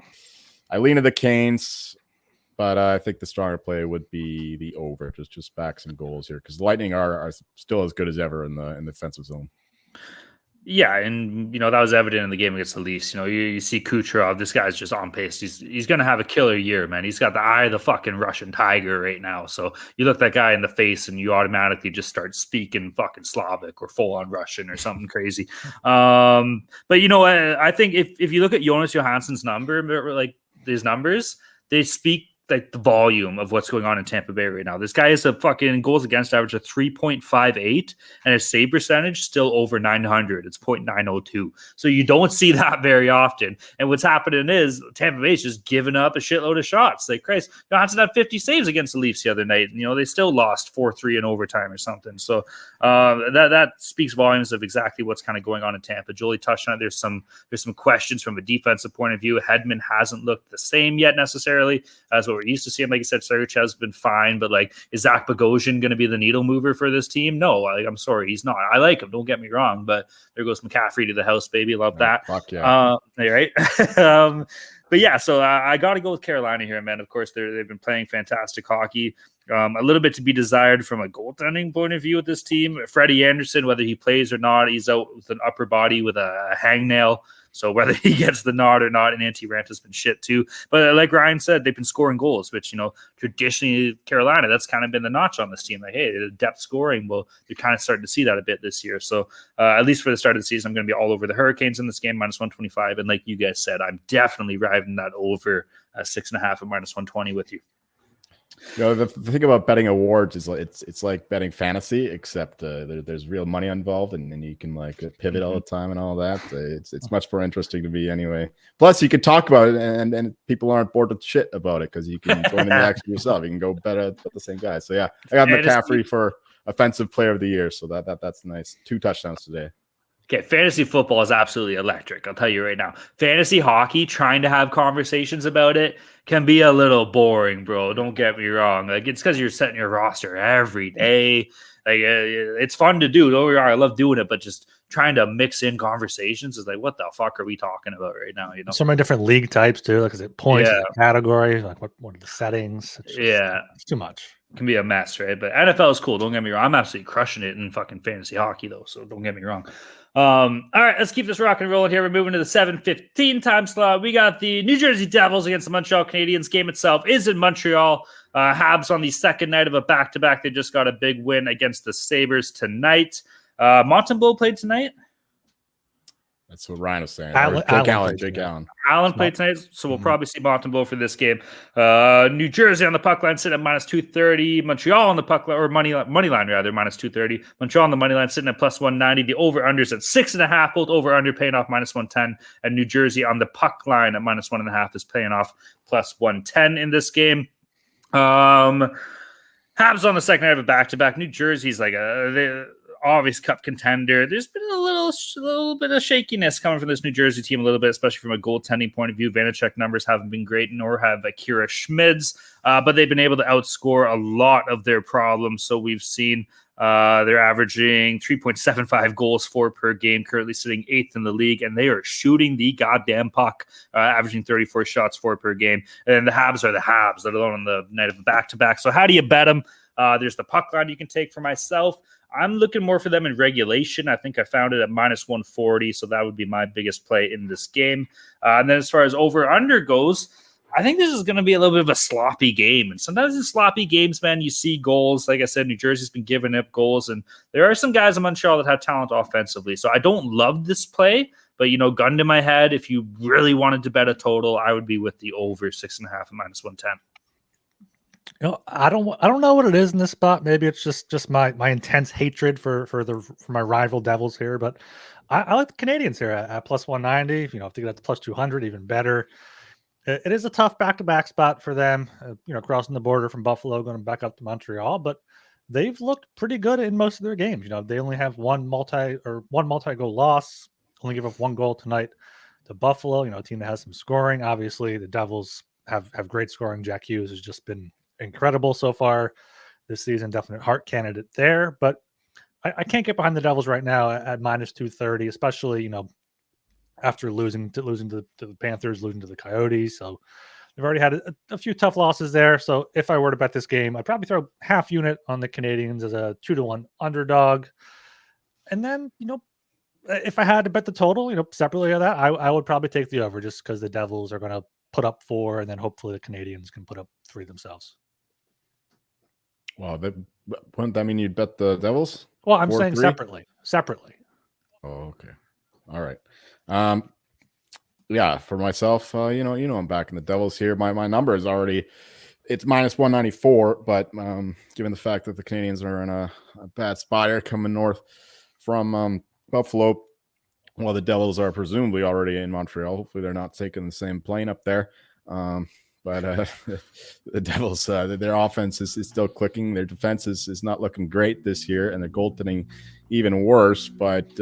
I lean to the Canes. But I think the stronger play would be the over, just back some goals here, because the Lightning are still as good as ever in the defensive zone. Yeah, and that was evident in the game against the Leafs. You see Kucherov, this guy's just on pace. He's going to have a killer year, man. He's got the eye of the fucking Russian tiger right now. So you look that guy in the face and you automatically just start speaking fucking Slavic or full on Russian or something crazy. But I think if you look at Jonas Johansson's number, like his numbers, they speak like the volume of what's going on in Tampa Bay right now. This guy is a fucking goals against average of 3.58 and his save percentage still over 900. It's 0.902. So you don't see that very often. And what's happening is Tampa Bay is just giving up a shitload of shots. Like Christ, Johansson had 50 saves against the Leafs the other night. And, they still lost 4-3 in overtime or something. So that speaks volumes of exactly what's kind of going on in Tampa. Jolie touched on it. There's some questions from a defensive point of view. Hedman hasn't looked the same yet necessarily as what we're used to seeing. Like I said, Sergachev's been fine, but is Zach Bogosian going to be the needle mover for this team? No, I'm sorry, he's not. I like him, don't get me wrong, but there goes McCaffrey to the house, baby. Love that. Fuck yeah. Right. But yeah, so I got to go with Carolina here, man. Of course, they've been playing fantastic hockey. A little bit to be desired from a goaltending point of view with this team. Freddie Anderson, whether he plays or not, he's out with an upper body with a hangnail. So whether he gets the nod or not, and Antti Ranta's been shit too. But like Ryan said, they've been scoring goals, which, traditionally Carolina, that's kind of been the notch on this team. Like, hey, the depth scoring, well, you're kind of starting to see that a bit this year. So at least for the start of the season, I'm going to be all over the Hurricanes in this game, minus 125. And like you guys said, I'm definitely riding that over 6.5 at minus 120 with you. The thing about betting awards is like it's like betting fantasy, except there's real money involved, and you can like pivot all the time and all that. It's much more interesting to me anyway. Plus, you can talk about it, and people aren't bored with shit about it because you can join in the action yourself. You can go bet at the same guy. So yeah, I got McCaffrey for offensive player of the year, so that's nice. 2 touchdowns today. Okay, fantasy football is absolutely electric. I'll tell you right now. Fantasy hockey, trying to have conversations about it can be a little boring, bro. Don't get me wrong. Like, it's because you're setting your roster every day. Like, it's fun to do. Don't get me wrong, I love doing it, but just trying to mix in conversations is like, what the fuck are we talking about right now? You know, so many different league types too. Like, is it points? Is it category? Like, what are the settings? It's too much. It can be a mess, right? But NFL is cool. Don't get me wrong. I'm absolutely crushing it in fucking fantasy hockey, though. So don't get me wrong. All right, let's keep this rock and rolling here. We're moving to the 7:15 time slot. We got the New Jersey Devils against the Montreal Canadiens. Game itself is in Montreal. Habs on the second night of a back-to-back. They just got a big win against the Sabres tonight. Montembeault played tonight. That's what Ryan was saying. Jake Allen. Allen played tonight, so we'll probably see Montembeault for this game. New Jersey on the puck line sitting at minus 230. Montreal on the puck line, or money line rather, minus 230. Montreal on the money line sitting at plus 190. The over-unders at 6.5, both over-under paying off minus 110. And New Jersey on the puck line at minus 1.5 is paying off plus 110 in this game. Habs on the second night of a back-to-back. New Jersey's like obvious cup contender. There's been a little bit of shakiness coming from this New Jersey team a little bit, especially from a goaltending point of view. Vanacek numbers haven't been great, nor have Akira Schmid's, but they've been able to outscore a lot of their problems. So we've seen they're averaging 3.75 goals for per game, currently sitting 8th in the league, and they are shooting the goddamn puck, averaging 34 shots for per game. And the Habs are the Habs, let alone on the night of a back-to-back. So how do you bet them? There's the puck line you can take for myself. I'm looking more for them in regulation. I think I found it at minus 140, so that would be my biggest play in this game. And then as far as over-under goes, I think this is going to be a little bit of a sloppy game. And sometimes in sloppy games, man, you see goals. Like I said, New Jersey's been giving up goals, and there are some guys in Montreal that have talent offensively. So I don't love this play, but, gun to my head, if you really wanted to bet a total, I would be with the over 6.5 and minus 110. I don't know what it is in this spot. Maybe it's just my intense hatred for my rival Devils here, but I like the Canadians here at plus 190. If they get up to plus 200, even better. It is a tough back-to-back spot for them. Crossing the border from Buffalo, going back up to Montreal, but they've looked pretty good in most of their games. They only have one multi-goal loss. Only give up 1 goal tonight to Buffalo. A team that has some scoring. Obviously, the Devils have great scoring. Jack Hughes has just been incredible so far this season. Definite Hart candidate there, but I can't get behind the Devils right now at minus 230, especially after losing to the Panthers, losing to the Coyotes. So they've already had a few tough losses there. So if I were to bet this game, I'd probably throw half unit on the Canadians as a 2-1 underdog, and then if I had to bet the total, separately of that, I would probably take the over, just because the Devils are going to put up 4, and then hopefully the Canadians can put up 3 themselves. Wow, wouldn't that mean you'd bet the Devils? Well, I'm saying separately. Oh, okay. All right. Yeah, for myself, I'm backing the Devils here. My number is it's minus 194, but given the fact that the Canadians are in a bad spot here coming north from Buffalo, while the Devils are presumably already in Montreal. Hopefully they're not taking the same plane up there. But the Devils, their offense is still clicking. Their defense is not looking great this year, and their goaltending even worse. But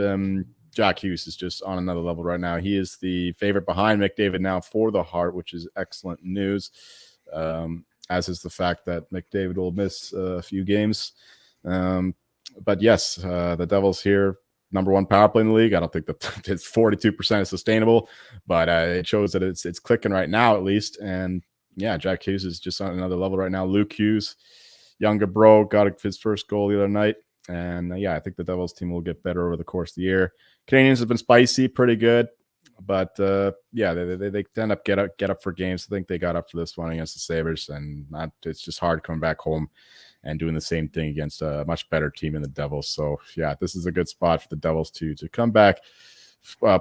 Jack Hughes is just on another level right now. He is the favorite behind McDavid now for the Hart, which is excellent news, as is the fact that McDavid will miss a few games. But yes, the Devils here, number 1 power play in the league. I don't think that it's 42% is sustainable, but it shows that it's clicking right now, at least. And yeah, Jack Hughes is just on another level right now. Luke Hughes, younger bro, got his first goal the other night. And I think the Devils team will get better over the course of the year. Canadians have been spicy, pretty good, but they tend up get up for games. I think they got up for this one against the Sabres, and it's just hard coming back home and doing the same thing against a much better team in the Devils. So yeah, this is a good spot for the Devils to come back,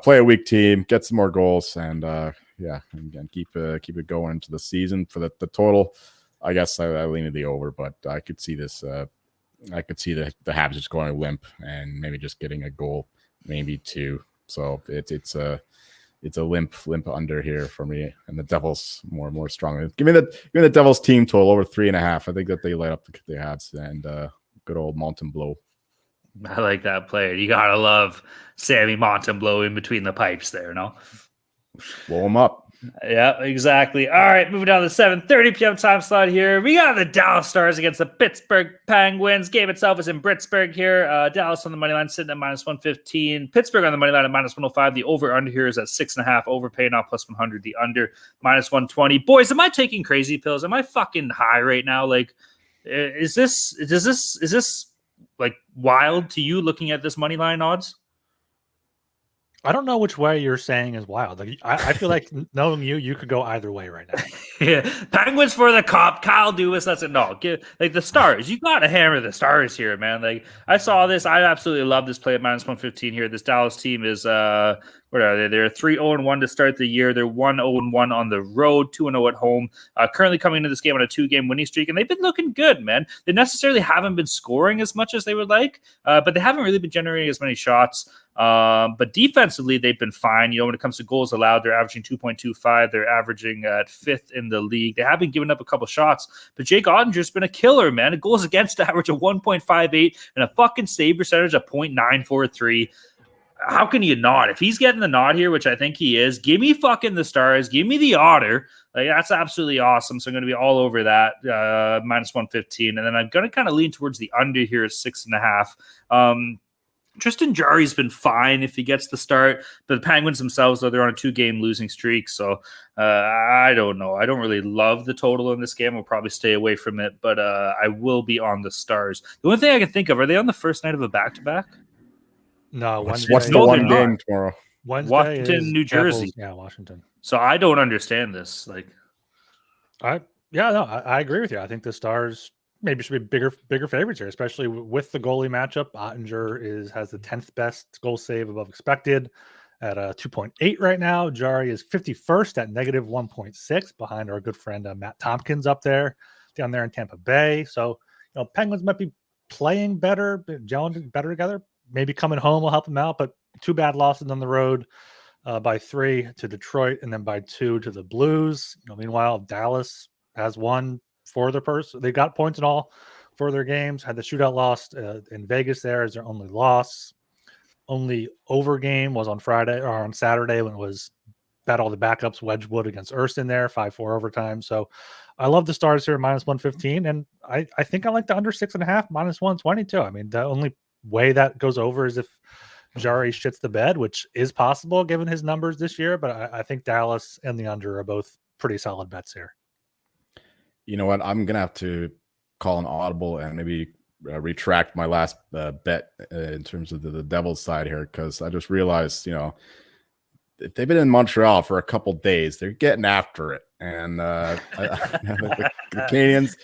play a weak team, get some more goals, and keep it going into the season. For the total, I guess I lean to the over, but I could see this. I could see the Habs just going limp and maybe just getting a goal, maybe two. So it's a limp under here for me, and the Devils more strongly. Give me the Devils team total over 3.5. I think that they light up the Habs and good old Montembeault. I like that player. You gotta love Sammy Montembeault in between the pipes there, no? Blow them up. Yeah, exactly. All right, moving down to the 7:30 p.m. time slot here. We got the Dallas Stars against the Pittsburgh Penguins. Game itself is in Pittsburgh here. Dallas on the money line sitting at -115. Pittsburgh on the money line at -105. The over-under here is at 6.5. Overpay now +100. The under -120. Boys, am I taking crazy pills? Am I fucking high right now? Like, is this like wild to you looking at this money line odds? I don't know which way you're saying is wild. Like, I feel like knowing you could go either way right now. Yeah, Penguins for the cup. Kyle Dubas. That's it. No, like the Stars. You got to hammer the Stars here, man. Like I saw this. I absolutely love this play at -115 here. This Dallas team is what are they? They're 3-0-1 to start the year. They're 1-0-1 on the road, 2-0 at home. Currently coming into this game on a 2-game winning streak, and they've been looking good, man. They necessarily haven't been scoring as much as they would like, but they haven't really been generating as many shots. But defensively, they've been fine. You know, when it comes to goals allowed, they're averaging 2.25. They're averaging at 5th in the league. They have been giving up a couple shots, but Jake Ottinger's been a killer, man. A goals against average of 1.58 and a fucking save percentage of 0.943. How can you not? If he's getting the nod here, which I think he is, give me fucking the Stars. Give me the Otter. Like, that's absolutely awesome. So I'm going to be all over that, -115. And then I'm going to kind of lean towards the under here at 6.5. Tristan Jarry's been fine if he gets the start, but the Penguins themselves, though, they're on a 2-game losing streak. So I don't know. I don't really love the total in this game. I'll probably stay away from it, but I will be on the Stars. The only thing I can think of, are they on the first night of a back-to-back? No, What's Wednesday. the No, one they're game not. tomorrow? Wednesday Washington, is New Jersey. Devils. Yeah, Washington. So I don't understand this. Like, I agree with you. I think the Stars maybe should be bigger favorites here, especially with the goalie matchup. Ottinger has the 10th best goal save above expected at 2.8 right now. Jarry is 51st at -1.6 behind our good friend Matt Tompkins up there down there in Tampa Bay. So, you know, Penguins might be playing better, gelling better together. Maybe coming home will help them out, but 2 bad losses on the road, by 3 to Detroit and then by 2 to the Blues. You know, meanwhile, Dallas has won for their purse. They got points in all for their games. Had the shootout lost in Vegas there as their only loss. Only over game was on Friday or on Saturday when it was bet all the backups Wedgwood against Erston there, 5-4 overtime. So I love the Stars here at -115, and I think I like the under 6.5 -120 too. I mean, the only way that goes over is if Jarry shits the bed, which is possible given his numbers this year. But I think Dallas and the under are both pretty solid bets here. You know what? I'm gonna have to call an audible and maybe retract my last bet in terms of the Devils side here, because I just realized, you know, if they've been in Montreal for a couple days, they're getting after it, and the Canadiens.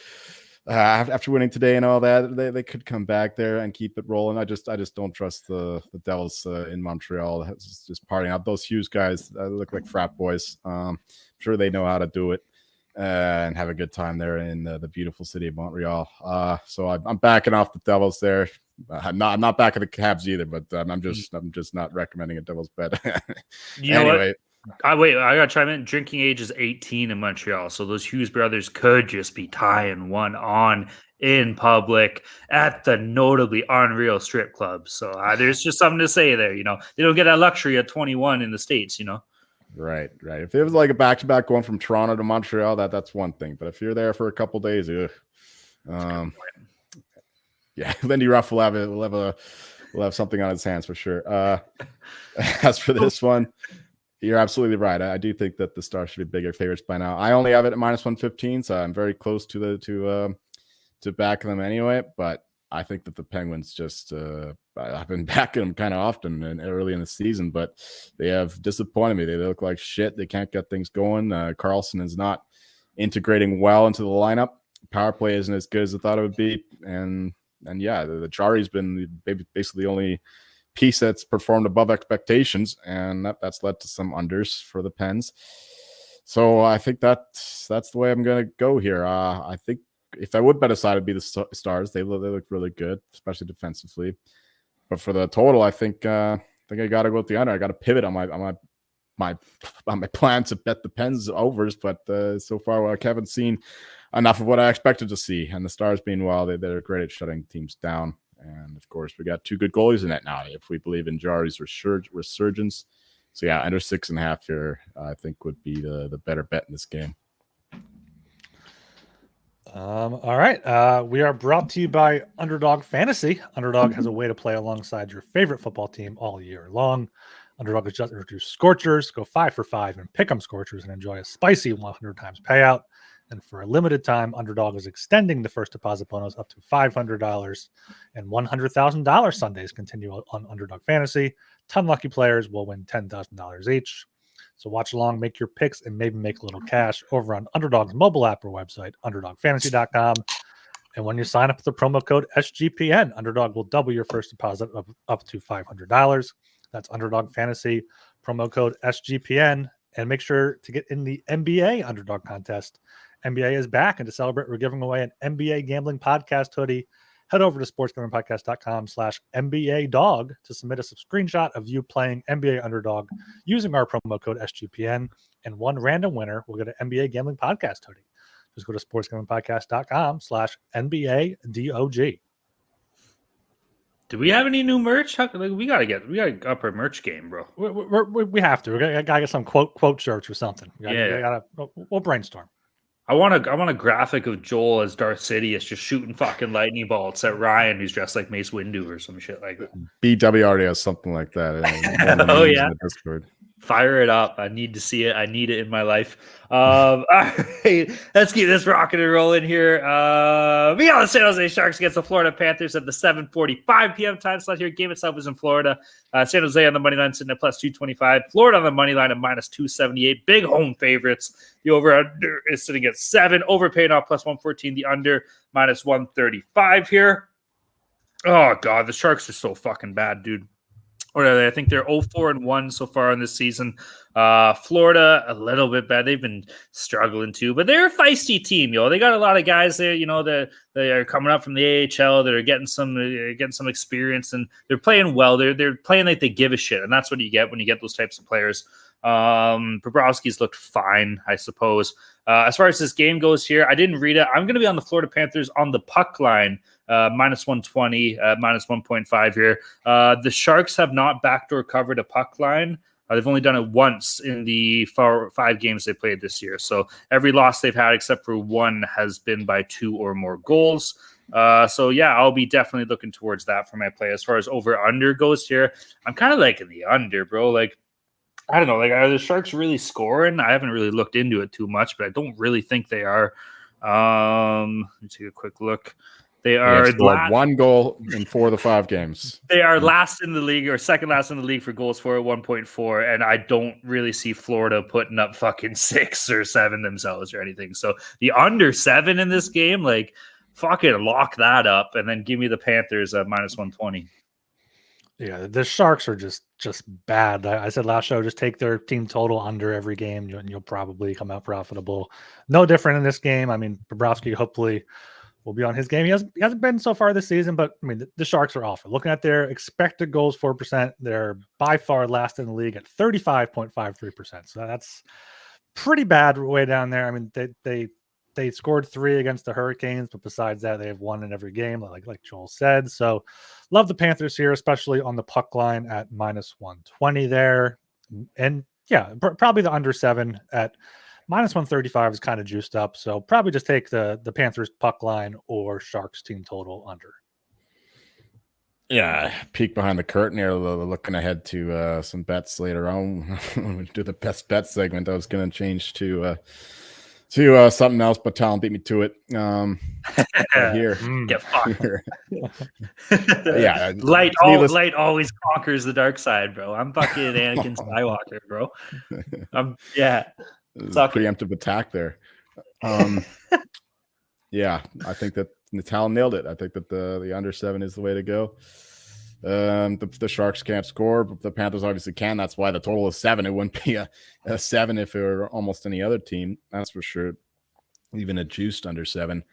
After winning today and all that, they could come back there and keep it rolling. I just don't trust the Devils in Montreal. It's just partying out. Those Hughes guys look like frat boys. I'm sure they know how to do it and have a good time there in the beautiful city of Montreal. So I'm backing off the Devils there. I'm not backing the Habs either, but I'm just not recommending a Devils bet. you know what? I gotta chime in. Drinking age is 18 in Montreal, so those Hughes brothers could just be tying one on in public at the notably unreal strip club. So there's just something to say there. You know, they don't get that luxury at 21 in the States. You know, right. If it was like a back-to-back going from Toronto to Montreal, that's one thing. But if you're there for a couple days, yeah, Lindy Ruff will have something on his hands for sure. As for this one. You're absolutely right. I do think that the Stars should be bigger favorites by now. I only have it at -115, so I'm very close to back them anyway. But I think that the Penguins just I've been backing them kind of often and early in the season, but they have disappointed me. They look like shit. They can't get things going. Carlson is not integrating well into the lineup. Power play isn't as good as I thought it would be, and yeah, the Jarry's been basically the only piece that's performed above expectations, and that's led to some unders for the Pens. So I think that's the way I'm going to go here. I think if I would bet a side, it'd be the Stars. They look really good, especially defensively. But for the total, I think I got to go with the under. I got to pivot on my plan to bet the Pens overs. But so far, I haven't seen enough of what I expected to see. And the Stars, meanwhile, they're great at shutting teams down. And of course, we got 2 good goalies in net now. If we believe in Jari's resurgence. So yeah, under 6.5 here, I think would be the better bet in this game. All right. We are brought to you by Underdog Fantasy. Underdog has a way to play alongside your favorite football team all year long. Underdog has just introduced Scorchers. Go 5 for 5 and pick 'em Scorchers and enjoy a spicy 100 times payout. And for a limited time, Underdog is extending the first deposit bonus up to $500 and $100,000 Sundays continue on Underdog Fantasy. 10 lucky players will win $10,000 each. So watch along, make your picks, and maybe make a little cash over on Underdog's mobile app or website, underdogfantasy.com. And when you sign up with the promo code SGPN, Underdog will double your first deposit of up to $500. That's Underdog Fantasy, promo code SGPN. And make sure to get in the NBA Underdog contest. NBA is back, and to celebrate, we're giving away an NBA Gambling Podcast hoodie. Head over to sportsgamblingpodcast.com/NBA dog to submit a screenshot of you playing NBA Underdog using our promo code SGPN, and one random winner will get an NBA Gambling Podcast hoodie. Just go to sportsgamblingpodcast.com/NBA DOG. Do we have any new merch? We gotta up our merch game, bro. We have to. We gotta get some quote shirts or something. We'll brainstorm. I want a graphic of Joel as Darth Sidious just shooting fucking lightning bolts at Ryan, who's dressed like Mace Windu or some shit like that. BW already has something like that. Oh yeah. Fire it up. I need to see it. I need it in my life. All right, let's keep this rocking and rolling here. We got the San Jose Sharks against the Florida Panthers at the 7:45 p.m. time slot here. Game itself is in Florida. San Jose on the money line sitting at plus 225. Florida on the money line at minus 278. Big home favorites. The over-under is sitting at 7. Overpaid off plus 114. The under minus 135 here. Oh, God. The Sharks are so fucking bad, dude. Or I think they're 0-4-1 so far in this season. Florida, a little bit bad. They've been struggling too, but they're a feisty team, yo. They got a lot of guys there, that they are coming up from the AHL that are getting some experience, and they're playing well. They're playing like they give a shit, and that's what you get when you get those types of players. Bobrovsky's looked fine, I suppose. As far as this game goes here, I didn't read it. I'm going to be on the Florida Panthers on the puck line, minus 120, minus 1.5 here. The Sharks have not backdoor covered a puck line. They've only done it once in the 5 games they played this year. So every loss they've had except for one has been by 2 or more goals. So yeah, I'll be definitely looking towards that for my play. As far as over-under goes here, I'm kind of liking the under, bro. Like, I don't know, like, are the Sharks really scoring? I haven't really looked into it too much, but I don't really think they are. Let me take a quick look. They are one goal in 4 of the 5 games. They are last in the league, or second last in the league for goals for at 1.4, and I don't really see Florida putting up fucking 6 or 7 themselves or anything. So the under 7 in this game, like, fucking lock that up, and then give me the Panthers at minus 120. Yeah, the Sharks are just bad. I said last show, just take their team total under every game, and you'll probably come out profitable. No different in this game. I mean, Bobrovsky hopefully will be on his game. He hasn't been so far this season, but I mean, the Sharks are awful. Looking at their expected goals 4%, they're by far last in the league at 35.53%. So that's pretty bad way down there. I mean, they scored 3 against the Hurricanes, but besides that, they have won in every game, like Joel said. So love the Panthers here, especially on the puck line at minus 120 there. And yeah, probably the under 7 at minus 135 is kind of juiced up. So probably just take the Panthers puck line or Sharks team total under. Yeah, peek behind the curtain here, looking ahead to some bets later on. When we do the best bet segment, I was going to change to something else, but talent beat me to it. Here, get fucked. Yeah, light always conquers the dark side, bro. I'm fucking Anakin Skywalker, bro. It's a preemptive attack there. Yeah, I think that Natal nailed it. I think that the under 7 is the way to go. The Sharks can't score, but the Panthers obviously can. That's why the total is 7. It wouldn't be a 7 if it were almost any other team. That's for sure. Even a juiced under 7.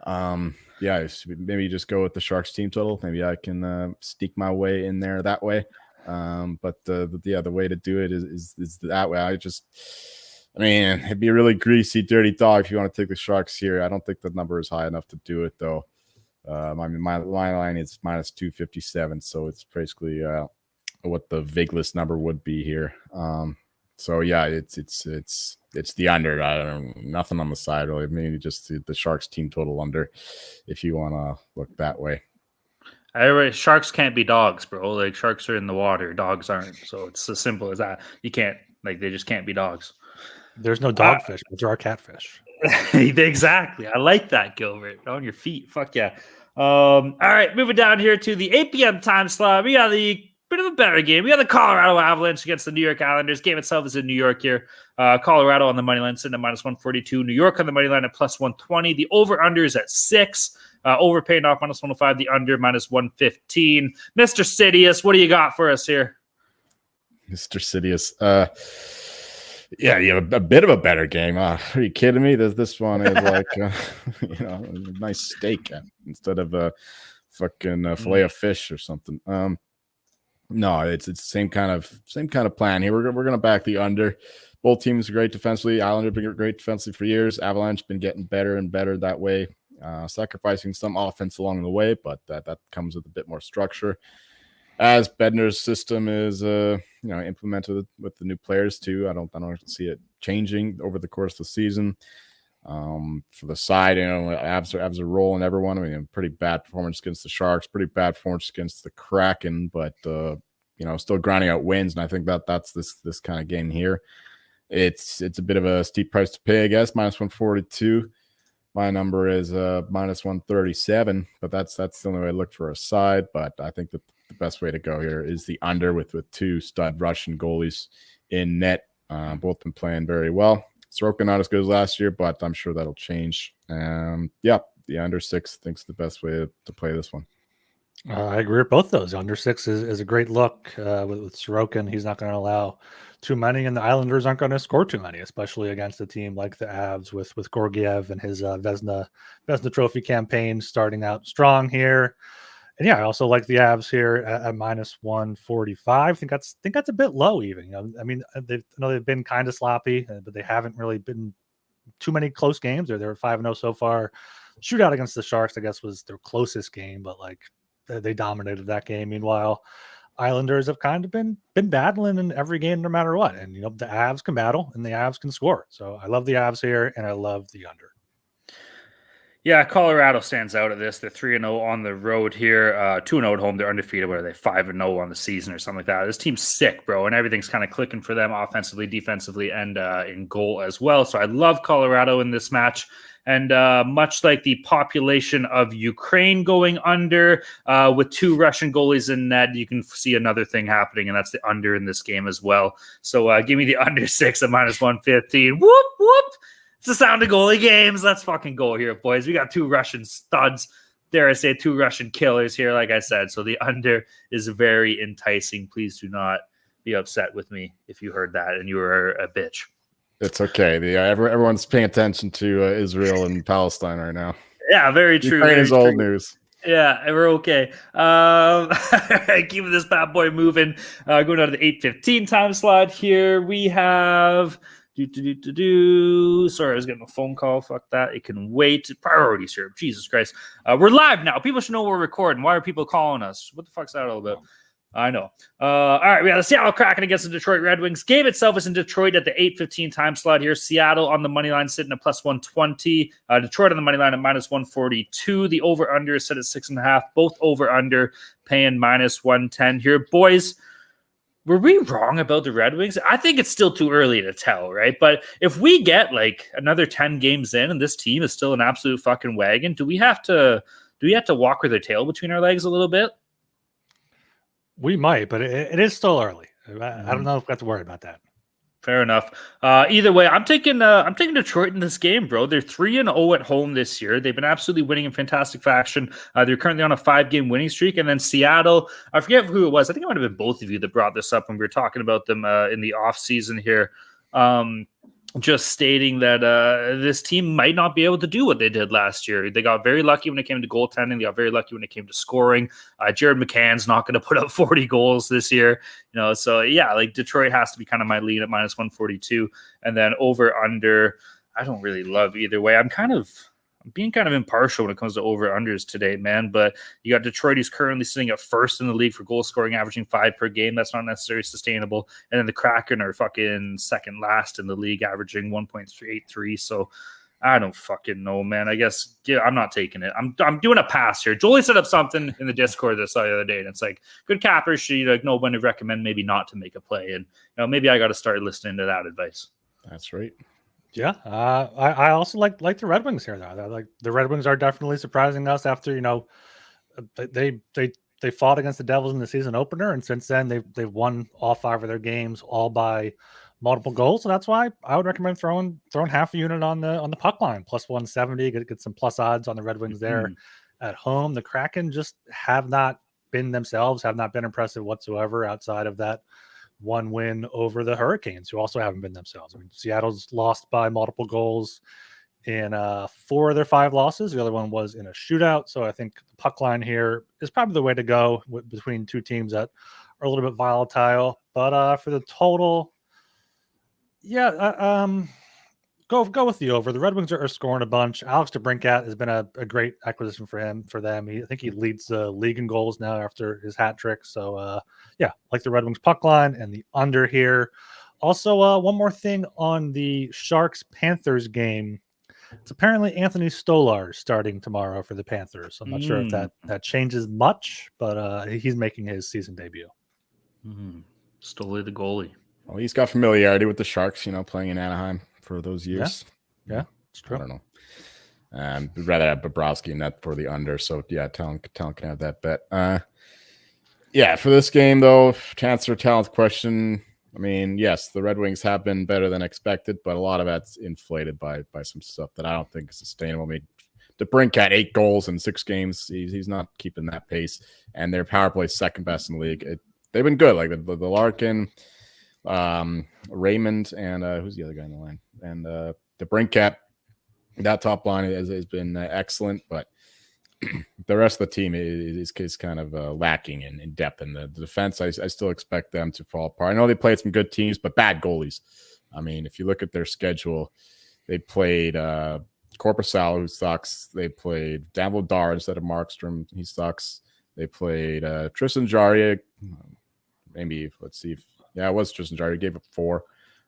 Yeah, maybe just go with the Sharks team total. Maybe I can sneak my way in there that way. But the way to do it is that way. I mean, it'd be a really greasy, dirty dog if you want to take the Sharks here. I don't think the number is high enough to do it, though. I mean, my line is minus 257, so it's basically what the Vegas number would be here. So yeah, it's the under. I don't nothing on the side really. Maybe just the Sharks team total under, if you want to look that way. Sharks can't be dogs, bro. Like sharks are in the water, dogs aren't. So it's as simple as that. You can't they just can't be dogs. There's no dogfish, but there are catfish. Exactly. I like that, Gilbert. On your feet. Fuck yeah. All right, moving down here to the 8 p.m. time slot. We got the bit of a better game. We got the Colorado Avalanche against the New York Islanders. Game itself is in New York here. Colorado on the money line sitting at minus 142. New York on the money line at plus 120. The over-under is at 6. Over paying off minus 105. The under minus 115. Mr. Sidious, what do you got for us here? Mr. Sidious. Yeah, you have a bit of a better game. Are you kidding me? This one is like, a nice steak instead of a fucking fillet of fish or something. No, it's the same kind of plan here. We're gonna back the under. Both teams are great defensively. Islanders been great defensively for years. Avalanche been getting better and better that way. Sacrificing some offense along the way, but that comes with a bit more structure. As Bednar's system is implemented with the new players too, I don't see it changing over the course of the season. For the side, Avs are rolling everyone. I mean, pretty bad performance against the Sharks, pretty bad performance against the Kraken, but still grinding out wins. And I think that's this kind of game here. It's a bit of a steep price to pay, I guess. Minus 142. My number is minus 137, but that's the only way I look for a side. But I think that the best way to go here is the under with 2 stud Russian goalies in net. Both been playing very well. Sorokin not as good as last year, but I'm sure that'll change. The under 6 I think is the best way to play this one. I agree with both those. Under 6 is a great look with Sorokin. He's not going to allow too many, and the Islanders aren't going to score too many, especially against a team like the Avs with Georgiev and his Vezina Trophy campaign starting out strong here. And yeah, I also like the Avs here at minus 145. I think that's a bit low even. I mean, they've been kind of sloppy, but they haven't really been too many close games. They're 5-0 so far. Shootout against the Sharks, I guess, was their closest game, but like they dominated that game. Meanwhile, Islanders have kind of been battling in every game no matter what. And the Avs can battle and the Avs can score. So I love the Avs here and I love the under. Yeah, Colorado stands out of this. They're 3-0 on the road here, 2-0 at home. They're undefeated. What are they, 5-0 on the season or something like that? This team's sick, bro, and everything's kind of clicking for them offensively, defensively, and in goal as well. So I love Colorado in this match. And much like the population of Ukraine going under with 2 Russian goalies in net, you can see another thing happening, and that's the under in this game as well. So give me the under 6 at minus 115. Whoop, whoop. It's the sound of goalie games. Let's fucking go here, boys. We got 2 Russian studs. Dare I say 2 Russian killers here, like I said. So the under is very enticing. Please do not be upset with me if you heard that and you were a bitch. It's okay. Everyone's paying attention to Israel and Palestine right now. Yeah, very true. Ukraine is old news. Yeah, we're okay. Keeping this bad boy moving. Going on to the 8:15 time slot here. We have... Sorry, I was getting a phone call. Fuck that. It can wait. Priorities here. Jesus Christ. We're live now. People should know we're recording. Why are people calling us? What the fuck's that all about? I know. All right, we got the Seattle Kraken against the Detroit Red Wings. Game itself is in Detroit at the 8:15 time slot here. Seattle on the money line sitting at plus 120. Detroit on the money line at minus 142. The over-under is set at 6.5. Both over-under paying minus 110 here. Boys, were we wrong about the Red Wings? I think it's still too early to tell, right? But if we get like another 10 games in and this team is still an absolute fucking wagon, do we have to walk with their tail between our legs a little bit? We might, but it is still early. I don't know if we have to worry about that. Fair enough. Either way, I'm taking Detroit in this game, bro. They're 3-0 at home this year. They've been absolutely winning in fantastic fashion. They're currently on a 5-game winning streak. And then Seattle, I forget who it was. I think it might have been both of you that brought this up when we were talking about them in the offseason here. Just stating that this team might not be able to do what they did last year. They got very lucky when it came to goaltending. They got very lucky when it came to scoring. Jared McCann's not going to put up 40 goals this year. So yeah, like Detroit has to be kind of my lead at -142. And then over under, I don't really love either way. I'm being kind of impartial when it comes to over-unders today, man. But you got Detroit, who's currently sitting at first in the league for goal scoring, averaging 5 per game. That's not necessarily sustainable. And then the Kraken are fucking second last in the league, averaging 1.383. So I don't fucking know, man. I guess I'm not taking it. I'm doing a pass here. Jolie set up something in the Discord that I saw the other day, and it's like, good cappers should know when to recommend maybe not to make a play. And maybe I got to start listening to that advice. That's right. Yeah, I also like the Red Wings here though. Like the Red Wings are definitely surprising us after they fought against the Devils in the season opener, and since then they've won all 5 of their games, all by multiple goals. So that's why I would recommend throwing half a unit on the puck line, +170. Get some plus odds on the Red Wings there at home. The Kraken just have not been themselves, have not been impressive whatsoever outside of that one win over the Hurricanes, who also haven't been themselves. I mean, Seattle's lost by multiple goals in 4 of their 5 losses. The other one was in a shootout. So I think the puck line here is probably the way to go between two teams that are a little bit volatile. But for the total, go with the over. The Red Wings are scoring a bunch. Alex DeBrincat has been a great acquisition for them. I think he leads the league in goals now after his hat trick. So like the Red Wings puck line and the under here. Also, one more thing on the Sharks-Panthers game. It's apparently Anthony Stolar starting tomorrow for the Panthers. I'm not sure if that changes much, but he's making his season debut. Stolar the goalie. Well, he's got familiarity with the Sharks, playing in Anaheim for those years. Yeah, it's true. I don't know. We'd rather have Bobrovsky in that for the under. So yeah, Talon can have that bet. For this game though, to answer a talent question, I mean, yes, the Red Wings have been better than expected, but a lot of that's inflated by some stuff that I don't think is sustainable. I mean, DeBrincat 8 goals in 6 games. He's not keeping that pace, and their power play is second best in the league. They've been good, like the Larkin, Raymond, and who's the other guy in the line? And DeBrincat. That top line has been excellent, but the rest of the team is kind of lacking in depth. In the defense, I still expect them to fall apart. I know they played some good teams, but bad goalies. I mean, if you look at their schedule, they played Korpisalo, who sucks. They played Dan Vladar instead of Markstrom. He sucks. They played Tristan Jarry. Maybe, let's see. It was Tristan Jarry. He gave up 4.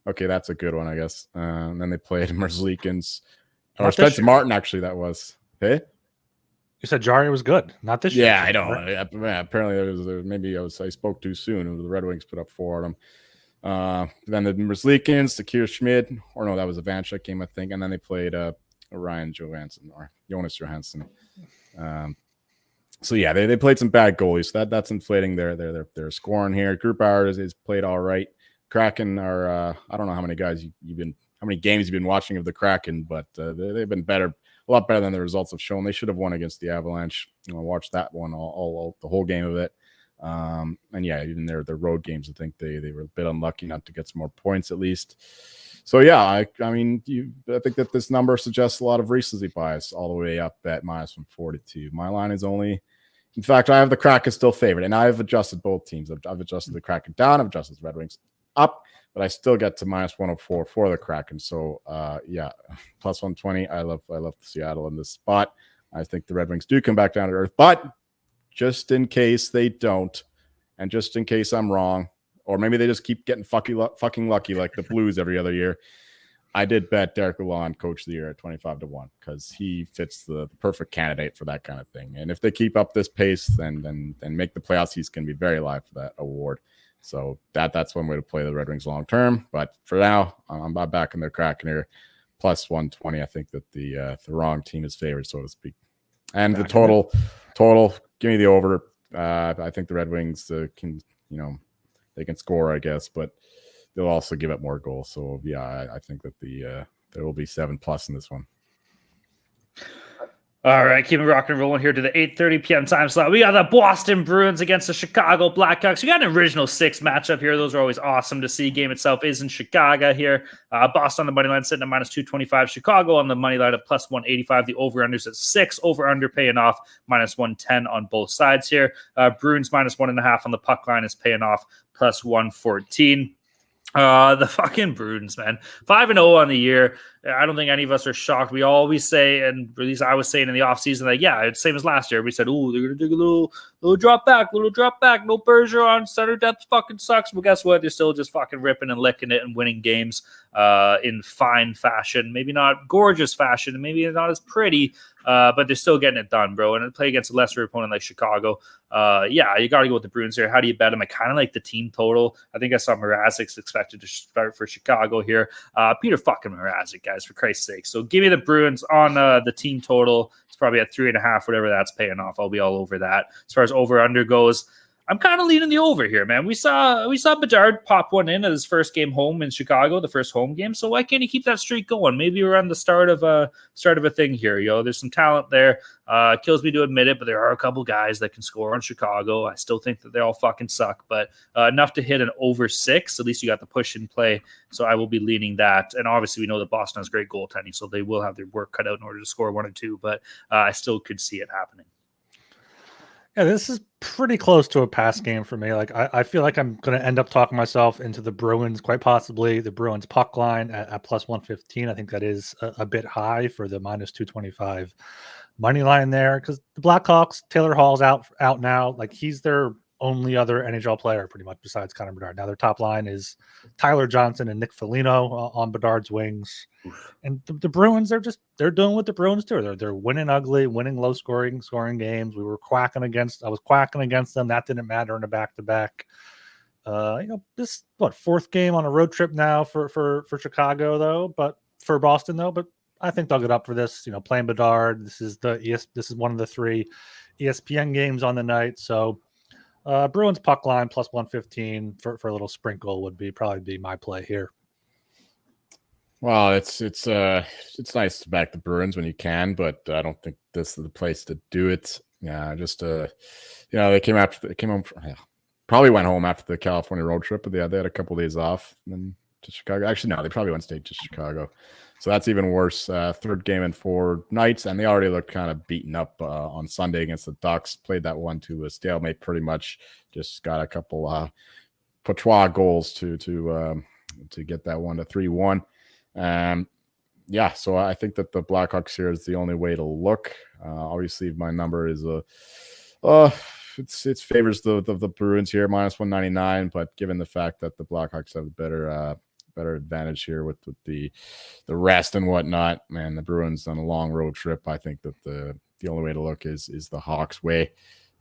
Okay, that's a good one, I guess. And then they played Merzlikins. Or Spencer Martin, actually, that was. Hey? You said Jarry was good, not this year. Yeah, I know. Apparently, maybe I spoke too soon. The Red Wings put up 4 on them. Then the Merzlikins, the Kier Schmidt, or no, that was a Vanchuk game, I think. And then they played Ryan Johansson or Jonas Johansson. So yeah, they played some bad goalies. So that's inflating their scoring here. Grubauer is played all right. Kraken are I don't know how many guys how many games you've been watching of the Kraken, but they've been better. A lot better than the results have shown. They should have won against the Avalanche. Watch that one all the whole game of it. And yeah, even their road games, I think they were a bit unlucky not to get some more points at least. So yeah, I think that this number suggests a lot of recency bias all the way up at -142. My line is only, in fact, I have the Kraken still favored, and I've adjusted both teams. I've adjusted the Kraken down, I've adjusted the Red Wings up, but I still get to -104 for the Kraken. So +120. I love Seattle in this spot. I think the Red Wings do come back down to earth, but just in case they don't, and just in case I'm wrong, or maybe they just keep getting fucking lucky like the Blues every other year, I did bet Derek Lalonde Coach of the Year at 25-1 because he fits the perfect candidate for that kind of thing. And if they keep up this pace, then make the playoffs, he's going to be very live for that award. So that's one way to play the Red Wings long term. But for now, I'm back in their Kraken here, +120. I think that the wrong team is favored, so to speak. And the total, give me the over. I think the Red Wings can, they can score, I guess, but they'll also give up more goals. So yeah, I think that there will be 7+ in this one. All right, keep it rocking and rolling here to the 8:30 p.m. time slot. We got the Boston Bruins against the Chicago Blackhawks. We got an original 6 matchup here. Those are always awesome to see. Game itself is in Chicago here. Boston on the money line sitting at -225. Chicago on the money line at +185. The over-unders at 6. Over-under paying off -110 on both sides here. Bruins -1.5 on the puck line is paying off +114. The fucking Bruins, man. 5-0 on the year. I don't think any of us are shocked. We always say, and at least I was saying in the offseason, like, yeah, it's same as last year. We said, oh, they're going to take a little drop back. No Bergeron. Center depth fucking sucks. But guess what? They're still just fucking ripping and licking it and winning games in fine fashion. Maybe not gorgeous fashion. Maybe not as pretty, but they're still getting it done, bro. And to play against a lesser opponent like Chicago, yeah, you got to go with the Bruins here. How do you bet them? I kind of like the team total. I think I saw Mrazek's expected to start for Chicago here. Peter fucking Mrazek, guys, for Christ's sake. So give me the Bruins on the team total. It's probably at 3.5, whatever that's paying off. I'll be all over that. As far as over-under goes, I'm kind of leaning the over here, man. We saw Bedard pop one in at his first game home in Chicago, the first home game. So why can't he keep that streak going? Maybe we're on the start of a thing here, yo. There's some talent there. It kills me to admit it, but there are a couple guys that can score on Chicago. I still think that they all fucking suck, but enough to hit an over 6. At least you got the push and play. So I will be leaning that. And obviously we know that Boston has great goaltending, so they will have their work cut out in order to score 1 or 2. But I still could see it happening. Yeah, this is pretty close to a pass game for me. Like, I feel like I'm going to end up talking myself into the Bruins, quite possibly the Bruins puck line at +115. I think that is a bit high for the -225 money line there, because the Blackhawks, Taylor Hall's out now. Like, he's their only other NHL player pretty much besides Connor Bedard. Now their top line is Tyler Johnson and Nick Foligno on Bedard's wings. And the Bruins, they're doing what the Bruins do. They're winning ugly, winning low scoring games. I was quacking against them. That didn't matter in a back-to-back. This 4th game on a road trip now for Chicago for Boston though. But I think they'll get up for this. Playing Bedard. This is one of the 3 ESPN games on the night. So Bruins puck line +115 for a little sprinkle would probably be my play here. Well, it's nice to back the Bruins when you can, but I don't think this is the place to do it. Yeah, just they came home. Probably went home after the California road trip, but they had a couple of days off and then to Chicago. Actually, no, they probably went straight to Chicago. So that's even worse. 3rd game in 4 nights, and they already looked kind of beaten up on Sunday against the Ducks. Played that one to a stalemate pretty much. Just got a couple Patois goals to get that one to 3-1. Yeah, so I think that the Blackhawks here is the only way to look. Obviously, my number is it favors the Bruins here -199, but given the fact that the Blackhawks have a better advantage here with the rest and whatnot, man, the Bruins on a long road trip. I think that the only way to look is the Hawks way.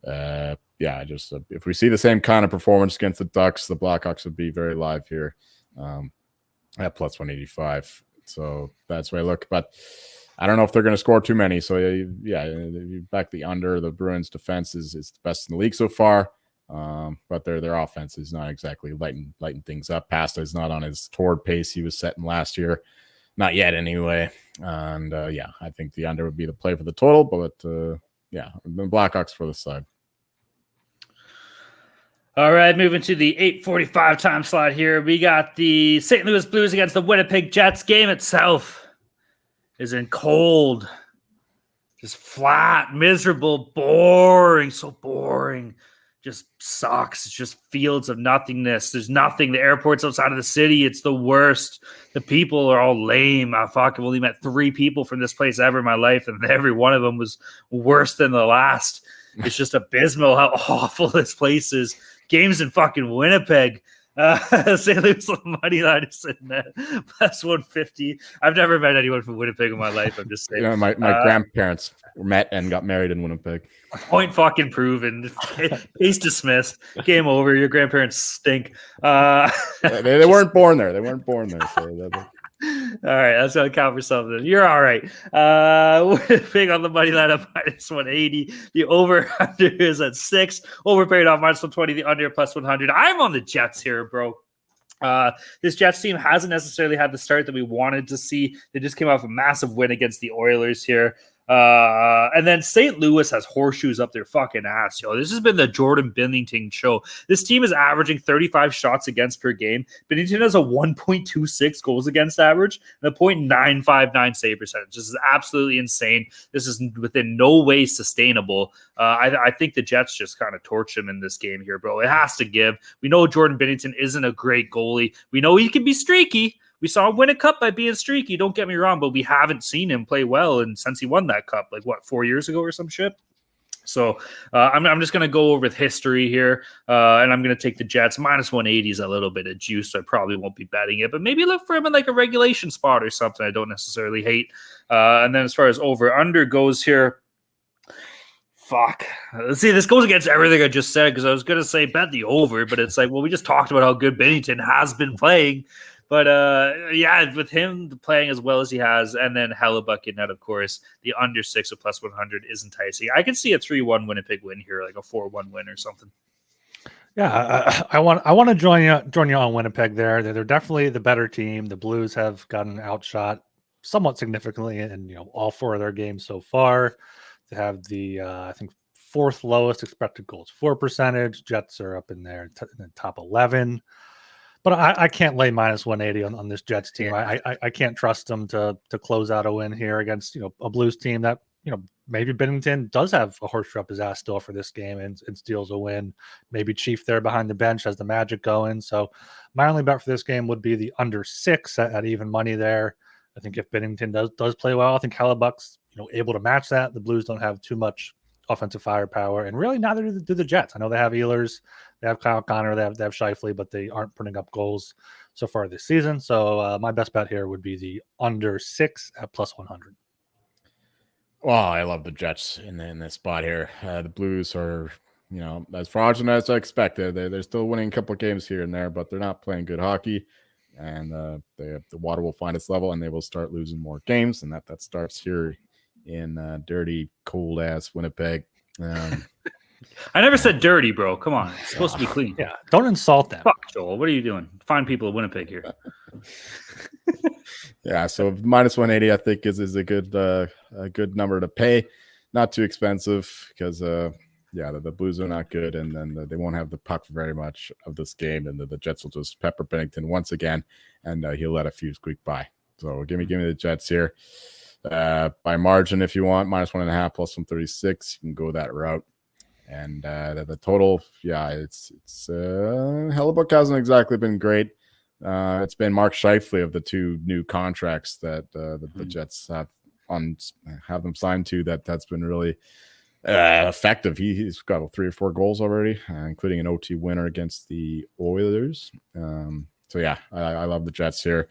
Yeah, just if we see the same kind of performance against the Ducks, the Blackhawks would be very live here at +185. So that's the way I look. But I don't know if they're going to score too many. So yeah, you back the under. The Bruins defense is the best in the league so far. But their offense is not exactly lighting things up. Pasta is not on his torrid pace he was setting last year. Not yet anyway. And yeah, I think the under would be the play for the total. But yeah, the Blackhawks for the side. All right, moving to the 8:45 time slot here. We got the St. Louis Blues against the Winnipeg Jets. Game itself is in cold, just flat, miserable, boring, so boring. Just sucks. It's just fields of nothingness. There's nothing. The airport's outside of the city. It's the worst. The people are all lame. I've only met 3 people from this place ever in my life, and every one of them was worse than the last. It's just abysmal how awful this place is. Games in fucking Winnipeg. St. Louis money line is sitting at +150. I've never met anyone from Winnipeg in my life. I'm just saying. My grandparents met and got married in Winnipeg. Point fucking proven. Case dismissed. Game over. Your grandparents stink. They weren't born there. They weren't born there. So all right, that's gonna count for something. You're all right. Big on the money line at -180. The over under is at 6. Over paid off -120. The under +100. I'm on the Jets here, bro. This Jets team hasn't necessarily had the start that we wanted to see. They just came off a massive win against the Oilers here. And then St. Louis has horseshoes up their fucking ass, yo. This has been the Jordan Binnington show. This team is averaging 35 shots against per game. Binnington has a 1.26 goals against average and a .959 save percentage. This is absolutely insane. This is within no way sustainable. I think the Jets just kind of torched him in this game here, bro. It has to give. We know Jordan Binnington isn't a great goalie. We know he can be streaky. We saw him win a cup by being streaky, don't get me wrong, but we haven't seen him play well and since he won that cup, 4 years ago or some shit? So I'm just going to go over with history here, and I'm going to take the Jets. Minus 180 is a little bit of juice, so I probably won't be betting it, but maybe look for him in a regulation spot or something I don't necessarily hate. And then as far as over-under goes here, fuck. See, this goes against everything I just said because I was going to say bet the over, but it's we just talked about how good Binnington has been playing. But yeah, with him playing as well as he has, and then Hellebuck in that, of course, the under 6 of plus 100 is enticing. I can see a 3-1 Winnipeg win here, like a 4-1 win or something. Yeah, I want to join you on Winnipeg there. They're definitely the better team. The Blues have gotten outshot somewhat significantly in all 4 of their games so far. They have the I think 4th lowest expected goals for percentage. Jets are up in there in the top 11. But I can't lay minus 180 on this Jets team. Yeah. I can't trust them to close out a win here against a Blues team that maybe Binnington does have a horseshoe up his ass still for this game and steals a win. Maybe Chief there behind the bench has the magic going. So my only bet for this game would be the under 6 at even money there. I think if Binnington does play well, I think Hellebuck's able to match that. The Blues don't have too much offensive firepower, and really neither do the Jets. I know they have Ehlers, they have Kyle Connor, they have Scheifele, but they aren't putting up goals so far this season. So my best bet here would be the under 6 at plus 100. Well, I love the Jets in this spot here. The Blues are, as fraudulent as I expected. They're still winning a couple of games here and there, but they're not playing good hockey. And the water will find its level, and they will start losing more games. And that starts here in dirty, cold-ass Winnipeg. I never said dirty, bro. Come on. It's supposed to be clean. Yeah, don't insult them. Fuck, Joel. What are you doing? Fine people of Winnipeg here. Yeah, so minus 180 I think is a good number to pay. Not too expensive because the Blues are not good, and then they won't have the puck for very much of this game, and the Jets will just pepper Binnington once again, and he'll let a few squeak by. So give me the Jets here. By margin, if you want, minus 1.5 plus 136, you can go that route. And the total, it's Hellebuck hasn't exactly been great. It's been Mark Scheifele of the 2 new contracts that the Jets have them signed to. That's been really effective. He's got 3 or 4 goals already, including an OT winner against the Oilers. So yeah, I love the Jets here.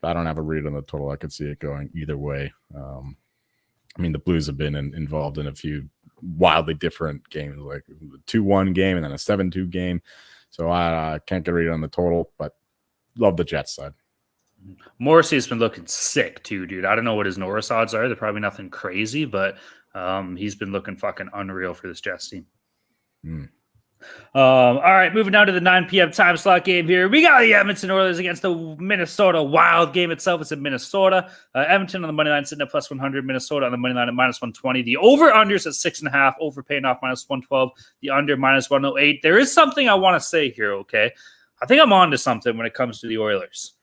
I don't have a read on the total. I could see it going either way. The Blues have been involved in a few wildly different games, like a 2-1 game and then a 7-2 game. So I can't get a read on the total, but love the Jets side. Morrissey's been looking sick too, dude. I don't know what his Norris odds are. They're probably nothing crazy, but he's been looking fucking unreal for this Jets team. All right, moving down to the 9 p.m. time slot game here. We got the Edmonton Oilers against the Minnesota Wild. Game itself is in Minnesota. Edmonton on the money line sitting at plus 100. Minnesota on the money line at minus 120. The over-unders at 6.5. Over paying off minus 112. The under minus 108. There is something I want to say here, okay? I think I'm on to something when it comes to the Oilers.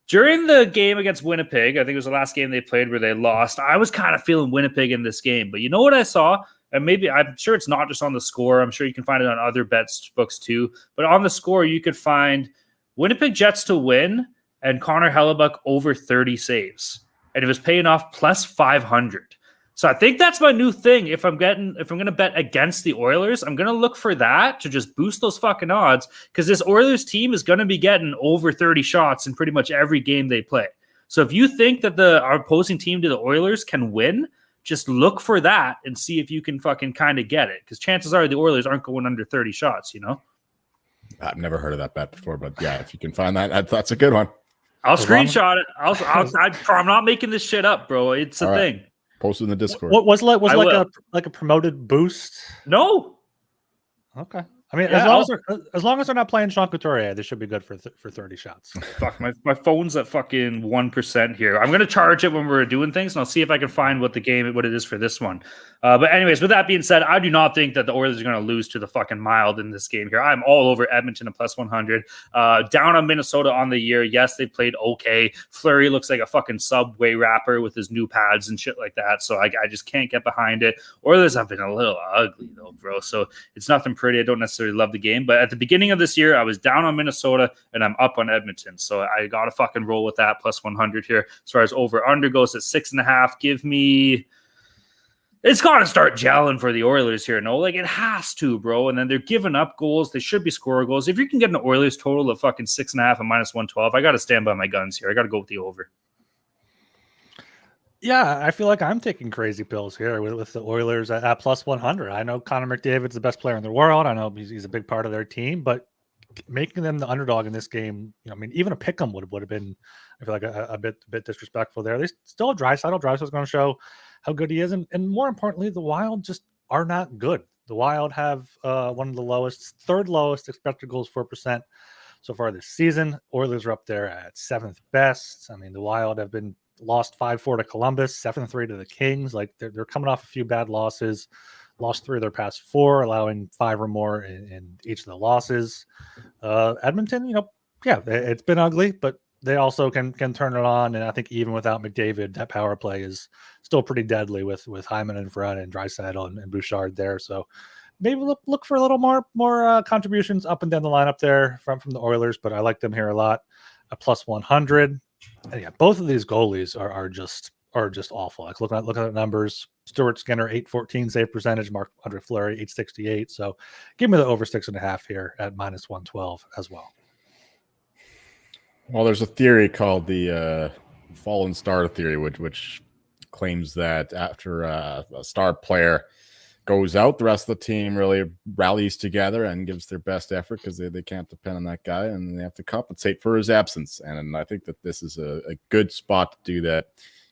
During the game against Winnipeg, I think it was the last game they played where they lost, I was kind of feeling Winnipeg in this game. But you know what I saw? And maybe I'm sure it's not just on the score. I'm sure you can find it on other bets books too. But on the score, you could find Winnipeg Jets to win and Connor Hellebuck over 30 saves. And it was paying off plus 500. So I think that's my new thing. If I'm going to bet against the Oilers, I'm going to look for that to just boost those fucking odds, because this Oilers team is going to be getting over 30 shots in pretty much every game they play. So if you think that our opposing team to the Oilers can win, just look for that and see if you can fucking kind of get it, because chances are the Oilers aren't going under 30 shots, I've never heard of that bet before, but yeah, if you can find that, that's a good one. I'll screenshot it. I'm not making this shit up, bro. It's a thing. Post it in the Discord. What was like a promoted boost? No. Okay. I mean, Yeah, as long as they're not playing Sean Couturier, they should be good for 30 shots. Fuck, my phone's at fucking 1% here. I'm gonna charge it when we're doing things, and I'll see if I can find what it is for this one. But anyways, with that being said, I do not think that the Oilers are gonna lose to the fucking Mild in this game here. I'm all over Edmonton at plus 100. Down on Minnesota on the year. Yes, they played okay. Fleury looks like a fucking Subway rapper with his new pads and shit like that. So I just can't get behind it. Oilers have been a little ugly though, bro. So it's nothing pretty. I don't necessarily love the game, but at the beginning of this year, I was down on Minnesota and I'm up on Edmonton. So I got to fucking roll with that plus 100 here. As far as over under goes at 6.5, give me. It's got to start gelling for the Oilers here. No, like it has to, bro. And then they're giving up goals. They should be scorer goals. If you can get an Oilers total of fucking 6.5 and minus 112, I got to stand by my guns here. I got to go with the over. Yeah, I feel like I'm taking crazy pills here with the Oilers at plus 100. I know Connor McDavid's the best player in the world. I know he's a big part of their team, but making them the underdog in this game, I mean, even a pick 'em would have been, I feel like a bit disrespectful there. They still Draisaitl. Draisaitl's going to show how good he is, and more importantly, the Wild just are not good. The Wild have one of the third lowest expected goals for% so far this season. Oilers are up there at 7th best. I mean, the Wild have been lost 5-4 to Columbus, 7-3 to the Kings. Like they're coming off a few bad losses, lost 3 of their past 4, allowing 5 or more in each of the losses. Edmonton, it's been ugly, but they also can turn it on. And I think even without McDavid, that power play is still pretty deadly with Hyman in front and Draisaitl and Bouchard there. So maybe look for a little more contributions up and down the lineup there from the Oilers, but I like them here a lot. A plus 100. And yeah, both of these goalies are just awful. Like look at the numbers. Stuart Skinner 814 save percentage, Marc-Andre Fleury 868. So give me the over 6.5 here at minus 112 as well. Well, there's a theory called the fallen star theory, which claims that after a star player goes out, the rest of the team really rallies together and gives their best effort because they can't depend on that guy and they have to compensate for his absence. And I think that this is a good spot to do that.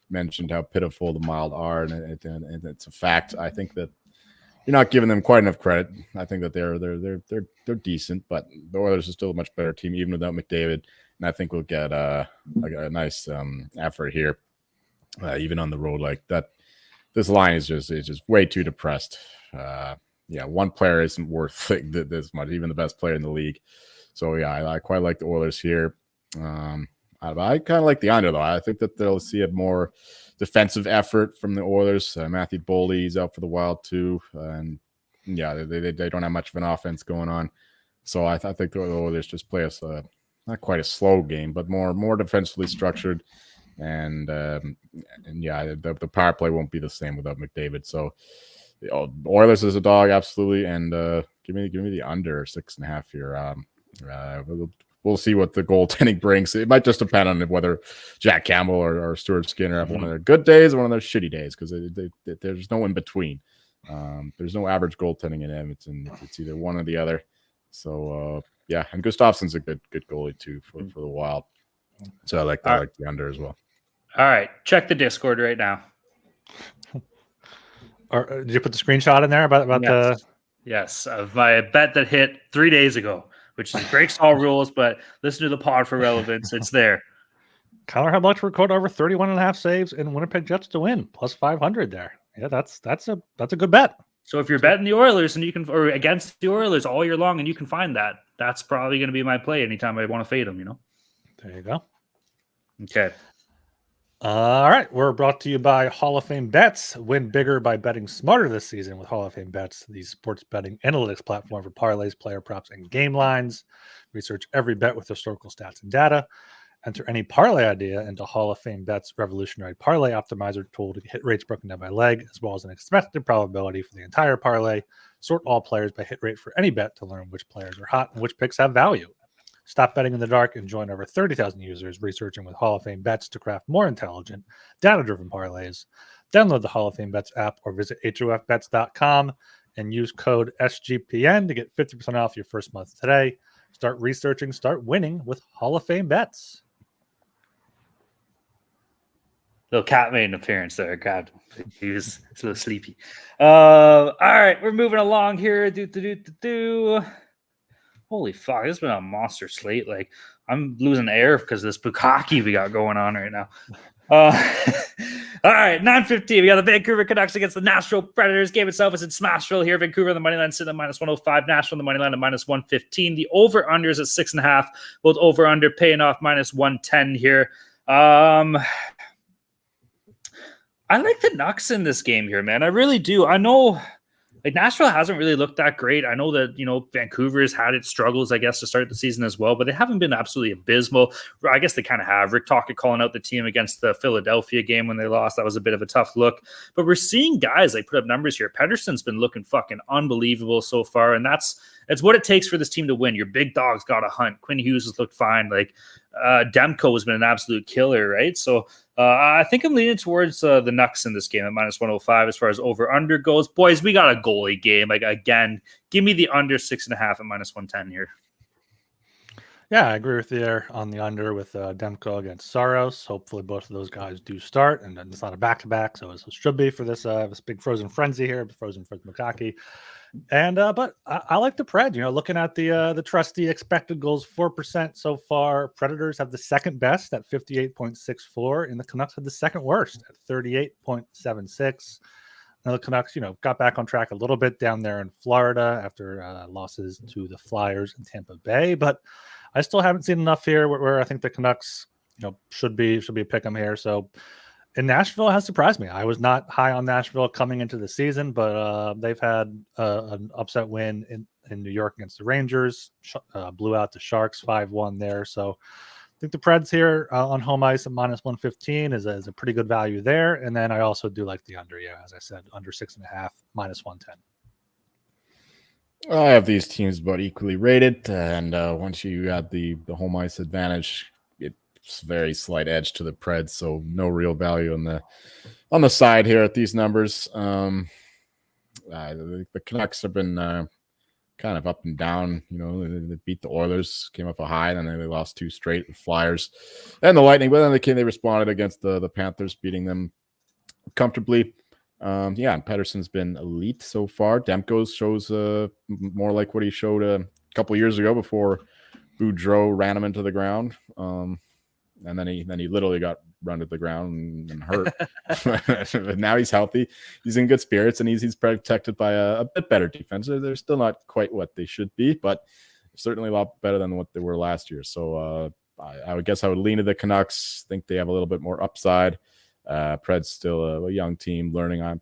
You mentioned how pitiful the Mild are, and it's a fact. I think that you're not giving them quite enough credit. I think that they're decent, but the Oilers are still a much better team even without McDavid. And I think we'll get a nice effort here, even on the road like that. This line is just way too depressed. One player isn't worth this much, even the best player in the league. So yeah, I quite like the Oilers here. I kind of like the under though. I think that they'll see a more defensive effort from the Oilers. Matthew Boldy's out for the Wild too, and yeah, they don't have much of an offense going on. So I think the Oilers just play us not quite a slow game, but more defensively structured. And the power play won't be the same without McDavid. So Oilers is a dog, absolutely. And give me the under 6.5 here. We'll see what the goaltending brings. It might just depend on whether Jack Campbell or Stuart Skinner have one of their good days or one of their shitty days, because there's no in between. There's no average goaltending in Edmonton. It's either one or the other. So and Gustafsson's a good goalie too for the Wild. So I like the under as well. All right, check the Discord right now. Did you put the screenshot in there about the? Yes, of my bet that hit 3 days ago, which breaks all rules. But listen to the pod for relevance. It's there. Connor Hellebuyck to record over 31.5 saves and Winnipeg Jets to win plus 500 there. Yeah, that's a good bet. So if you're betting the Oilers or against the Oilers all year long and you can find that, that's probably going to be my play anytime I want to fade them. There you go. Okay. All right, we're brought to you by Hall of Fame Bets. Win bigger by betting smarter this season with Hall of Fame Bets, the sports betting analytics platform for parlays, player props, and game lines. Research every bet with historical stats and data. Enter any parlay idea into Hall of Fame Bets revolutionary parlay optimizer tool to hit rates broken down by leg, as well as an expected probability for the entire parlay. Sort all players by hit rate for any bet to learn which players are hot and which picks have value. Stop betting in the dark and join over 30,000 users researching with Hall of Fame Bets to craft more intelligent, data-driven parlays. Download the Hall of Fame Bets app or visit HOFBets.com and use code SGPN to get 50% off your first month today. Start researching, start winning with Hall of Fame Bets. Little cat made an appearance there. God, he was a little sleepy. All right, we're moving along here. Holy fuck, this has been a monster slate. Like, I'm losing air because of this bukkake we got going on right now. All right, 9:15. We got the Vancouver Canucks against the Nashville Predators. Game itself is in Smashville here. Vancouver on the money line sitting at -105. Nashville on the money line at -115. The over/under is at 6.5. Both over/under paying off -110 here. I like the Nucks in this game here, man. I really do. I know. Like, Nashville hasn't really looked that great. I know that, Vancouver has had its struggles, I guess, to start the season as well, but they haven't been absolutely abysmal. I guess they kind of have. Rick Tocchet calling out the team against the Philadelphia game when they lost. That was a bit of a tough look. But we're seeing guys like put up numbers here. Pedersen's been looking fucking unbelievable so far, and that's what it takes for this team to win. Your big dog's got to hunt. Quinn Hughes has looked fine. Like, Demko has been an absolute killer, right? So I think I'm leaning towards the Nucks in this game at -105 as far as over/under goes. Boys, we got a goalie game. Like, again, give me the under 6.5 at -110 here. Yeah, I agree with you there on the under with Demko against Saros. Hopefully both of those guys do start, and then it's not a back-to-back, so it should be for this big frozen frenzy here, frozen for Bukkake. And but I like the Pred. Looking at the trusty expected goals 4% so far. Predators have the second best at 58.64, and the Canucks have the second worst at 38.76. Now the Canucks, got back on track a little bit down there in Florida after losses to the Flyers in Tampa Bay, but I still haven't seen enough here where I think the Canucks, should be a pick 'em here. So. And Nashville has surprised me. I was not high on Nashville coming into the season, but they've had an upset win in New York against the Rangers, blew out the Sharks 5-1 there. So I think the Preds here on home ice at -115 is a pretty good value there. And then I also do like the under, as I said, under 6.5, -110. I have these teams about equally rated, and once you add the home ice advantage, very slight edge to the Preds, so no real value on the side here at these numbers. The Canucks have been kind of up and down. They beat the Oilers, came off a high, and then they lost 2 straight with Flyers and the Lightning. But then they responded against the Panthers, beating them comfortably. And Pedersen's been elite so far. Demko shows more like what he showed a couple years ago before Boudreau ran him into the ground. And then he literally got run to the ground and hurt. But now he's healthy. He's in good spirits, and he's protected by a bit better defense. They're still not quite what they should be, but certainly a lot better than what they were last year. So I would guess I would lean to the Canucks. Think they have a little bit more upside. Pred's still a young team learning. I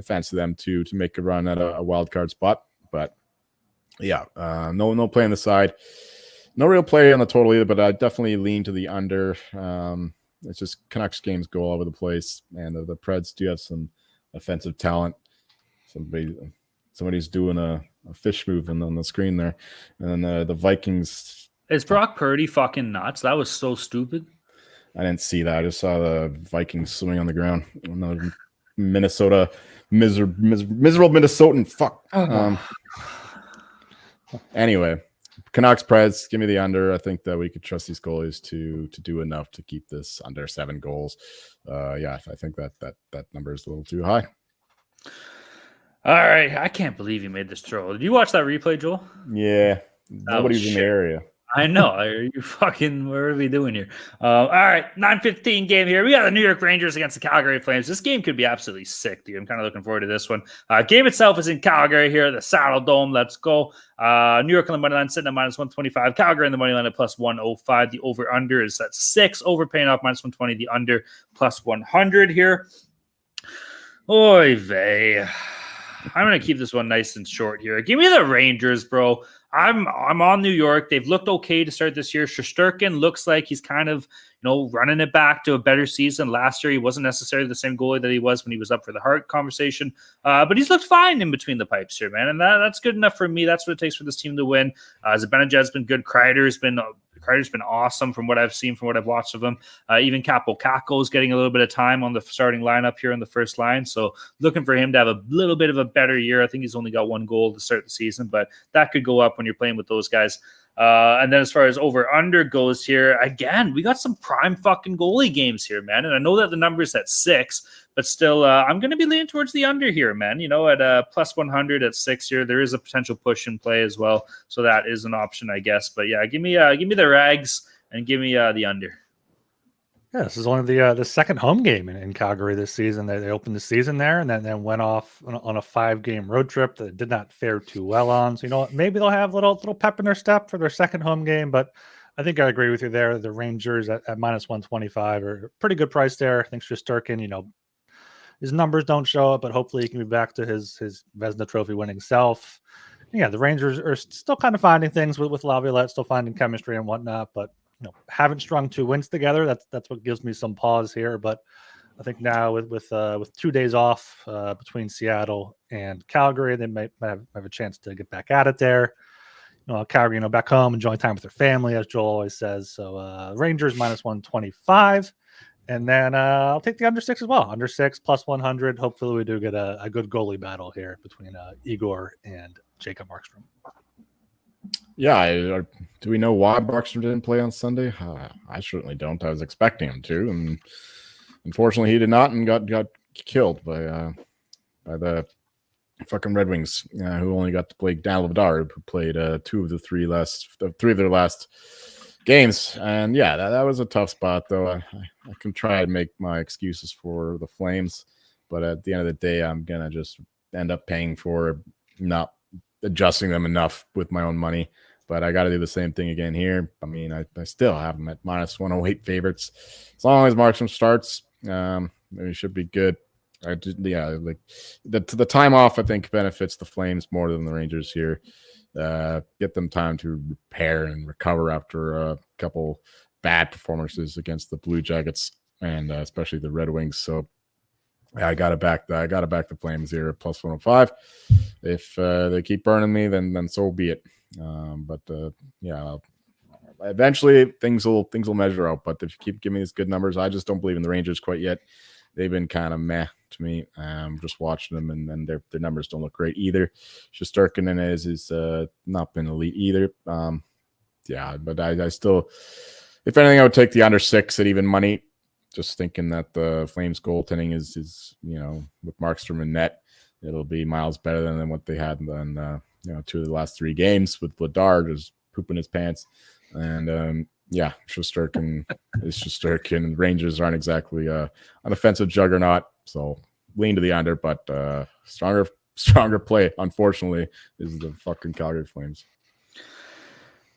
fancy them to make a run at a wild card spot. But no play on the side. No real play on the total either, but I definitely lean to the under. It's just Canucks games go all over the place, and the Preds do have some offensive talent. Somebody's doing a fish move on the screen there, and then the Vikings. Is Brock Purdy fucking nuts? That was so stupid. I didn't see that. I just saw the Vikings swimming on the ground. Another Minnesota miserable Minnesotan. Fuck. Anyway. Canucks, Preds, give me the under. I think that we could trust these goalies to do enough to keep this under 7 goals. I think that number is a little too high. All right, I can't believe you made this throw. Did you watch that replay, Joel? Yeah, nobody's in the area. I know. Are you fucking? What are we doing here? All right, 9:15 game here. We got the New York Rangers against the Calgary Flames. This game could be absolutely sick, dude. I'm kind of looking forward to this one. Game itself is in Calgary here, the Saddle Dome. Let's go. New York on the money line sitting at -125. Calgary on the money line at +105. The over under is at 6. Over paying off -120. The under +100 here. Oy vey. I'm gonna keep this one nice and short here. Give me the Rangers, bro. I'm on New York. They've looked okay to start this year. Shesterkin looks like he's kind of, running it back to a better season. Last year, he wasn't necessarily the same goalie that he was when he was up for the Hart conversation. But he's looked fine in between the pipes here, man. And that's good enough for me. That's what it takes for this team to win. Zibanejad's been good. Kreider's been awesome from what I've seen, from what I've watched of him. Even Capo Caco's getting a little bit of time on the starting lineup here on the first line. So looking for him to have a little bit of a better year. I think he's only got 1 goal to start the season, but that could go up when you're playing with those guys. And then as far as over under goes here, again, we got some prime fucking goalie games here, man. And I know that the number's at 6, but still, I'm going to be leaning towards the under here, man. At plus 100 at 6 here, there is a potential push in play as well. So that is an option, I guess. But yeah, give me the Rags and give me the under. Yeah, this is only the second home game in Calgary this season. They opened the season there and then went off on a 5-game road trip that did not fare too well on. So maybe they'll have little pep in their step for their second home game. But I think I agree with you there. The Rangers at minus 125 are a pretty good price there. I think Shesterkin, his numbers don't show it, but hopefully he can be back to his Vezina Trophy winning self. Yeah, the Rangers are still kind of finding things with Laviolette, still finding chemistry and whatnot, but haven't strung 2 wins together. That's what gives me some pause here. But I think now with 2 days off between Seattle and Calgary, they might have a chance to get back at it there. Calgary, back home, enjoying time with their family, as Joel always says. So Rangers minus 125. And then I'll take the under 6 as well. Under 6 plus 100. Hopefully we do get a good goalie battle here between Igor and Jacob Markstrom. Yeah, do we know why Markstrom didn't play on Sunday? I certainly don't. I was expecting him to, and unfortunately he did not, and got killed by the fucking Red Wings, who only got to play Dan Lavdar, who played 2 of the 3 of their last games. And yeah, that was a tough spot, though. I can try to make my excuses for the Flames, but at the end of the day, I'm gonna just end up paying for not adjusting them enough with my own money. But I got to do the same thing again here. I mean, I still have them at minus 108 favorites. As long as Markstrom starts, it should be good. Like the time off, I think benefits the Flames more than the Rangers here. Get them time to repair and recover after a couple bad performances against the Blue Jackets and especially the Red Wings. So I gotta back the Flames here at plus 105. If they keep burning me, then so be it. Eventually things will measure out. But if you keep giving me these good numbers, I just don't believe in the Rangers quite yet. They've been kind of meh to me. Just watching them, and their numbers don't look great either. Shesterkin is not been elite either. But I still, if anything, I would take the under 6 at even money. Just thinking that the Flames goaltending is with Markstrom and net, it'll be miles better than what they had in 2 of the last 3 games with Vladar just pooping his pants. And Shesterkin is Shesterkin. Rangers aren't exactly an offensive juggernaut, so lean to the under, but stronger play, unfortunately, is the fucking Calgary Flames.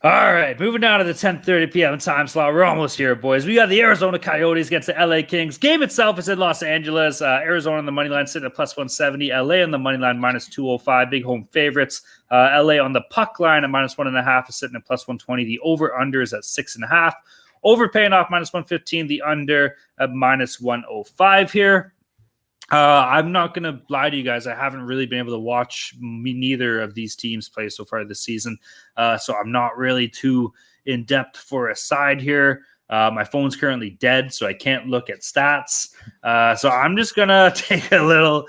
All right, moving down to the 10:30 p.m. time slot. We're almost here, boys. We got the Arizona Coyotes against the LA Kings. Game itself is in Los Angeles. Arizona on the money line sitting at plus 170. LA on the money line minus 205. Big home favorites. LA on the puck line at minus 1.5 is sitting at plus 120. The over-under is at 6.5. Over paying off minus 115. The under at minus 105 here. I'm not going to lie to you guys. I haven't really been able to watch neither of these teams play so far this season. So I'm not really too in depth for a side here. My phone's currently dead, so I can't look at stats. So I'm just going to take a little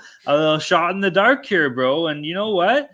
shot in the dark here, bro. And you know what?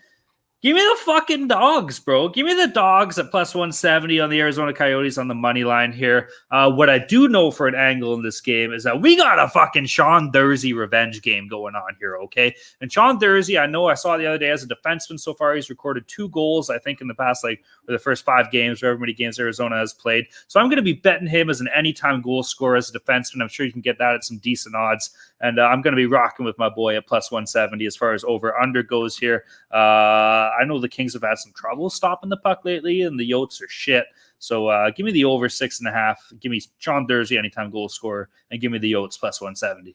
Give me the fucking dogs, bro. Give me the dogs at plus 170 on the Arizona Coyotes on the money line here. What I do know for an angle in this game is that we got a fucking Sean Durzi revenge game going on here, okay? And Sean Durzi, I saw the other day as a defenseman so far, he's recorded 2 goals, I think, in the past, or the first 5 games, however many games Arizona has played. So I'm going to be betting him as an anytime goal scorer as a defenseman. I'm sure you can get that at some decent odds. And I'm going to be rocking with my boy at plus 170 as far as over-under goes here. I know the Kings have had some trouble stopping the puck lately, and the Yotes are shit. So give me the over 6.5. Give me Sean Durzi, anytime goal scorer, and give me the Yotes plus 170.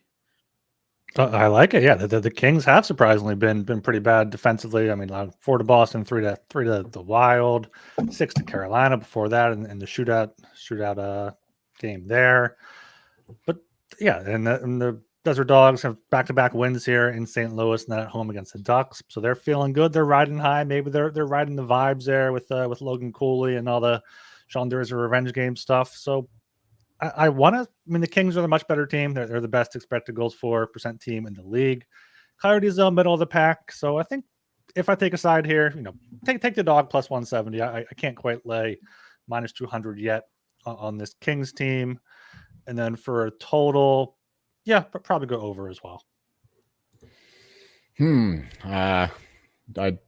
I like it. Yeah, the Kings have surprisingly been pretty bad defensively. I mean, 4 to Boston, 3 to the Wild, 6 to Carolina before that, and the shootout game there. But yeah, and the Desert Dogs have back-to-back wins here in St. Louis and then at home against the Ducks. So they're feeling good. They're riding high. Maybe they're riding the vibes there with Logan Cooley and all the Sean Durzi revenge game stuff. So the Kings are the much better team. They're the best expected goals for % team in the league. Coyotes are middle of the pack. So I think if I take a side here, take the dog plus 170. I can't quite lay minus 200 yet on this Kings team. And then for a total, probably go over as well. I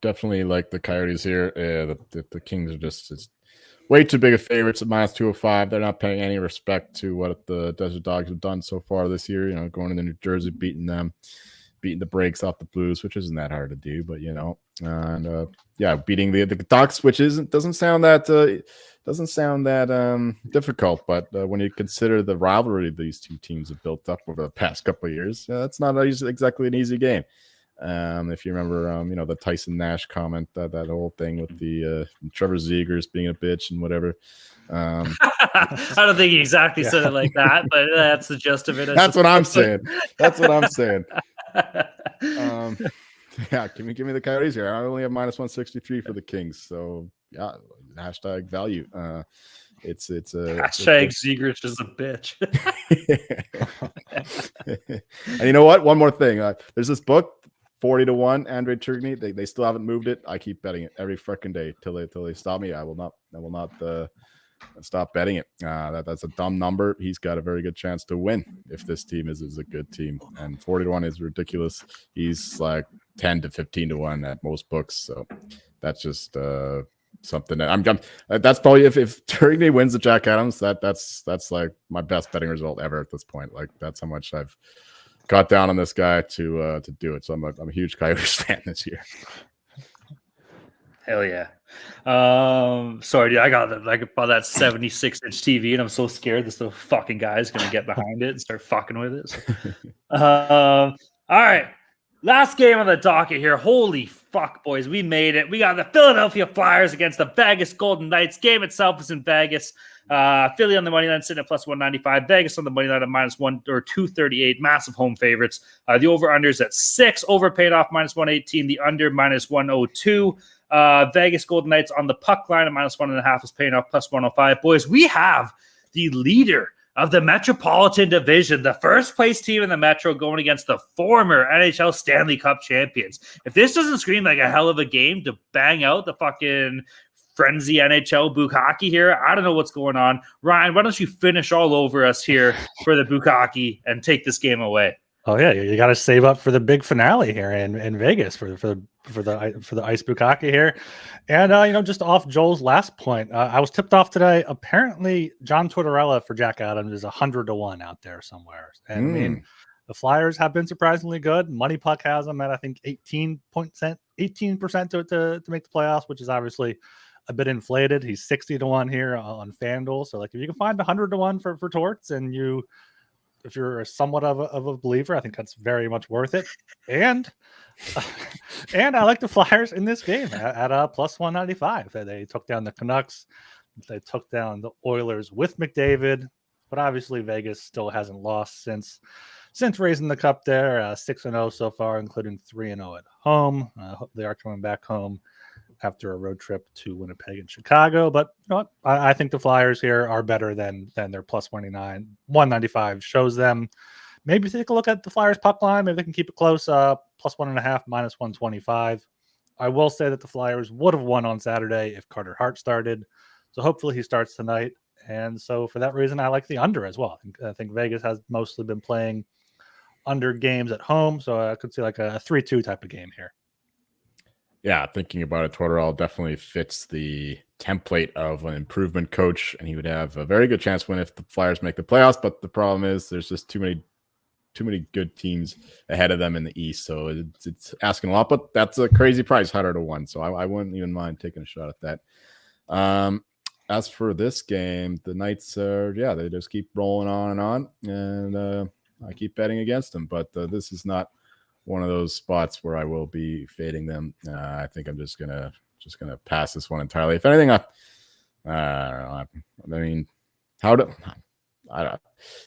definitely like the Coyotes here. The Kings are just way too big of favorites at minus 205. They're not paying any respect to what the Desert Dogs have done so far this year. Going into New Jersey, beating the brakes off the Blues, which isn't that hard to do, but beating the Ducks, which doesn't sound that difficult. But when you consider the rivalry these two teams have built up over the past couple of years, that's not exactly an easy game. If you remember, the Tyson Nash comment, that whole thing with the Trevor Zegers being a bitch and whatever. I don't think he exactly said it like that, but that's the gist of it. That's what I'm saying. That's what I'm saying. Give me the Coyotes here. I only have minus 163 for the Kings, so hashtag value. It's a hashtag Zegers is a bitch. And you know what? One more thing. There's this book, 40-1, Andre Turgeon. They still haven't moved it. I keep betting it every freaking day till they stop me. I will not stop betting it. That's a dumb number. He's got a very good chance to win if this team is a good team. And 40-1 is ridiculous. He's like 10 to 15-1 at most books. So that's just something that that's probably if Turgeon wins the Jack Adams, that's like my best betting result ever at this point. Like that's how much I've got down on this guy to do it. So I'm a huge Coyotes fan this year. Hell yeah. Sorry, dude. I bought that 76-inch TV, and I'm so scared this little fucking guy is going to get behind it and start fucking with it. So. All right. Last game on the docket here. Holy fuck, boys. We made it. We got the Philadelphia Flyers against the Vegas Golden Knights. Game itself is in Vegas. Philly on the money line sitting at plus 195. Vegas on the money line at minus 238. Massive home favorites. The over-under is at 6. Over paid off minus 118. The under minus 102. Vegas Golden Knights on the puck line at minus 1.5 is paying off plus 105. Boys, we have the leader of the Metropolitan Division, the first place team in the Metro going against the former NHL Stanley Cup champions. If this doesn't scream like a hell of a game to bang out the fucking frenzy NHL bukkake here, I don't know what's going on. Ryan, why don't you finish all over us here for the bukkake and take this game away? Oh yeah, you got to save up for the big finale here in Vegas for the ice bukkake here. And just off Joel's last point, I was tipped off today. Apparently, John Tortorella for Jack Adams is 100-1 out there somewhere. And I mean, the Flyers have been surprisingly good. Money Puck has them at I think 18% to make the playoffs, which is obviously a bit inflated. He's 60-1 here on FanDuel. So like if you can find 100-1 for Torts, and if you're somewhat of a believer, I think that's very much worth it. And I like the Flyers in this game at plus 195. They took down the Canucks. They took down the Oilers with McDavid. But obviously Vegas still hasn't lost since raising the cup there. 6-0 so far, including 3-0 at home. They are coming back home after a road trip to Winnipeg and Chicago. But you know what? I think the Flyers here are better than their plus 195 shows them. Maybe take a look at the Flyers puck line. Maybe they can keep it close. Plus 1.5, minus 125. I will say that the Flyers would have won on Saturday if Carter Hart started. So hopefully he starts tonight. And so for that reason, I like the under as well. I think Vegas has mostly been playing under games at home. So I could see like a 3-2 type of game here. Yeah, thinking about it, Tortorella definitely fits the template of an improvement coach, and he would have a very good chance to win if the Flyers make the playoffs. But the problem is there's just too many good teams ahead of them in the East, so it's asking a lot. But that's a crazy price, 100-1. So I wouldn't even mind taking a shot at that. As for this game, the Knights they just keep rolling on, and I keep betting against them. But this is not one of those spots where I will be fading them. I think I'm just gonna pass this one entirely. If anything, I don't know.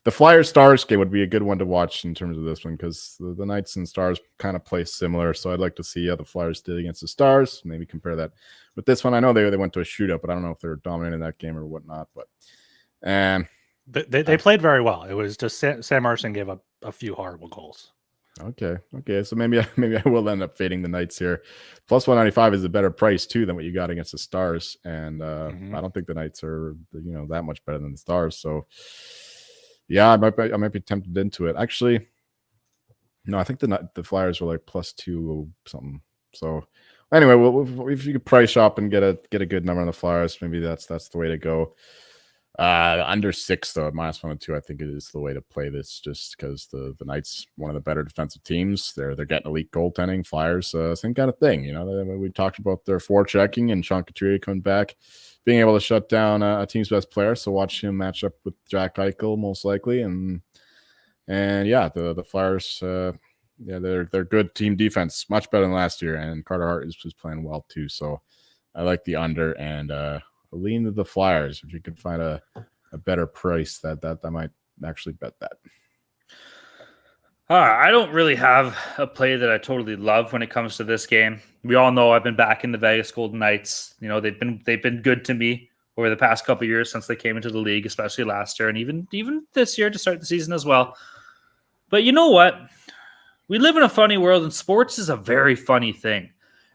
The Flyers Stars game would be a good one to watch in terms of this one, because the Knights and Stars kind of play similar. So I'd like to see how the Flyers did against the Stars. Maybe compare that with this one. I know they went to a shootout, but I don't know if they were dominant in that game or whatnot. But they played very well. It was just Sam Ersson gave up a few horrible goals. Okay. So maybe I will end up fading the Knights here. Plus 195 is a better price too than what you got against the Stars, and I don't think the Knights are that much better than the Stars. So yeah, I might be tempted into it. Actually, no, I think the Flyers were like plus 2 something. So anyway, if you could price shop and get a good number on the Flyers, maybe that's the way to go. Under 6 though, -102, I think it is the way to play this, just because the Knights, one of the better defensive teams. They're getting elite goaltending. Flyers, same kind of thing. We talked about their forechecking and Sean Couturier coming back, being able to shut down a team's best player. So watch him match up with Jack Eichel most likely, and yeah, the Flyers. They're good team defense, much better than last year, and Carter Hart is playing well too. So I like the under, and lean to the Flyers. If you could find a better price, that I might actually bet that. I don't really have a play that I totally love when it comes to this game. We all know I've been back in the Vegas Golden Knights. They've been good to me over the past couple of years since they came into the league, especially last year and even this year to start the season as well. But you know what? We live in a funny world, and sports is a very funny thing.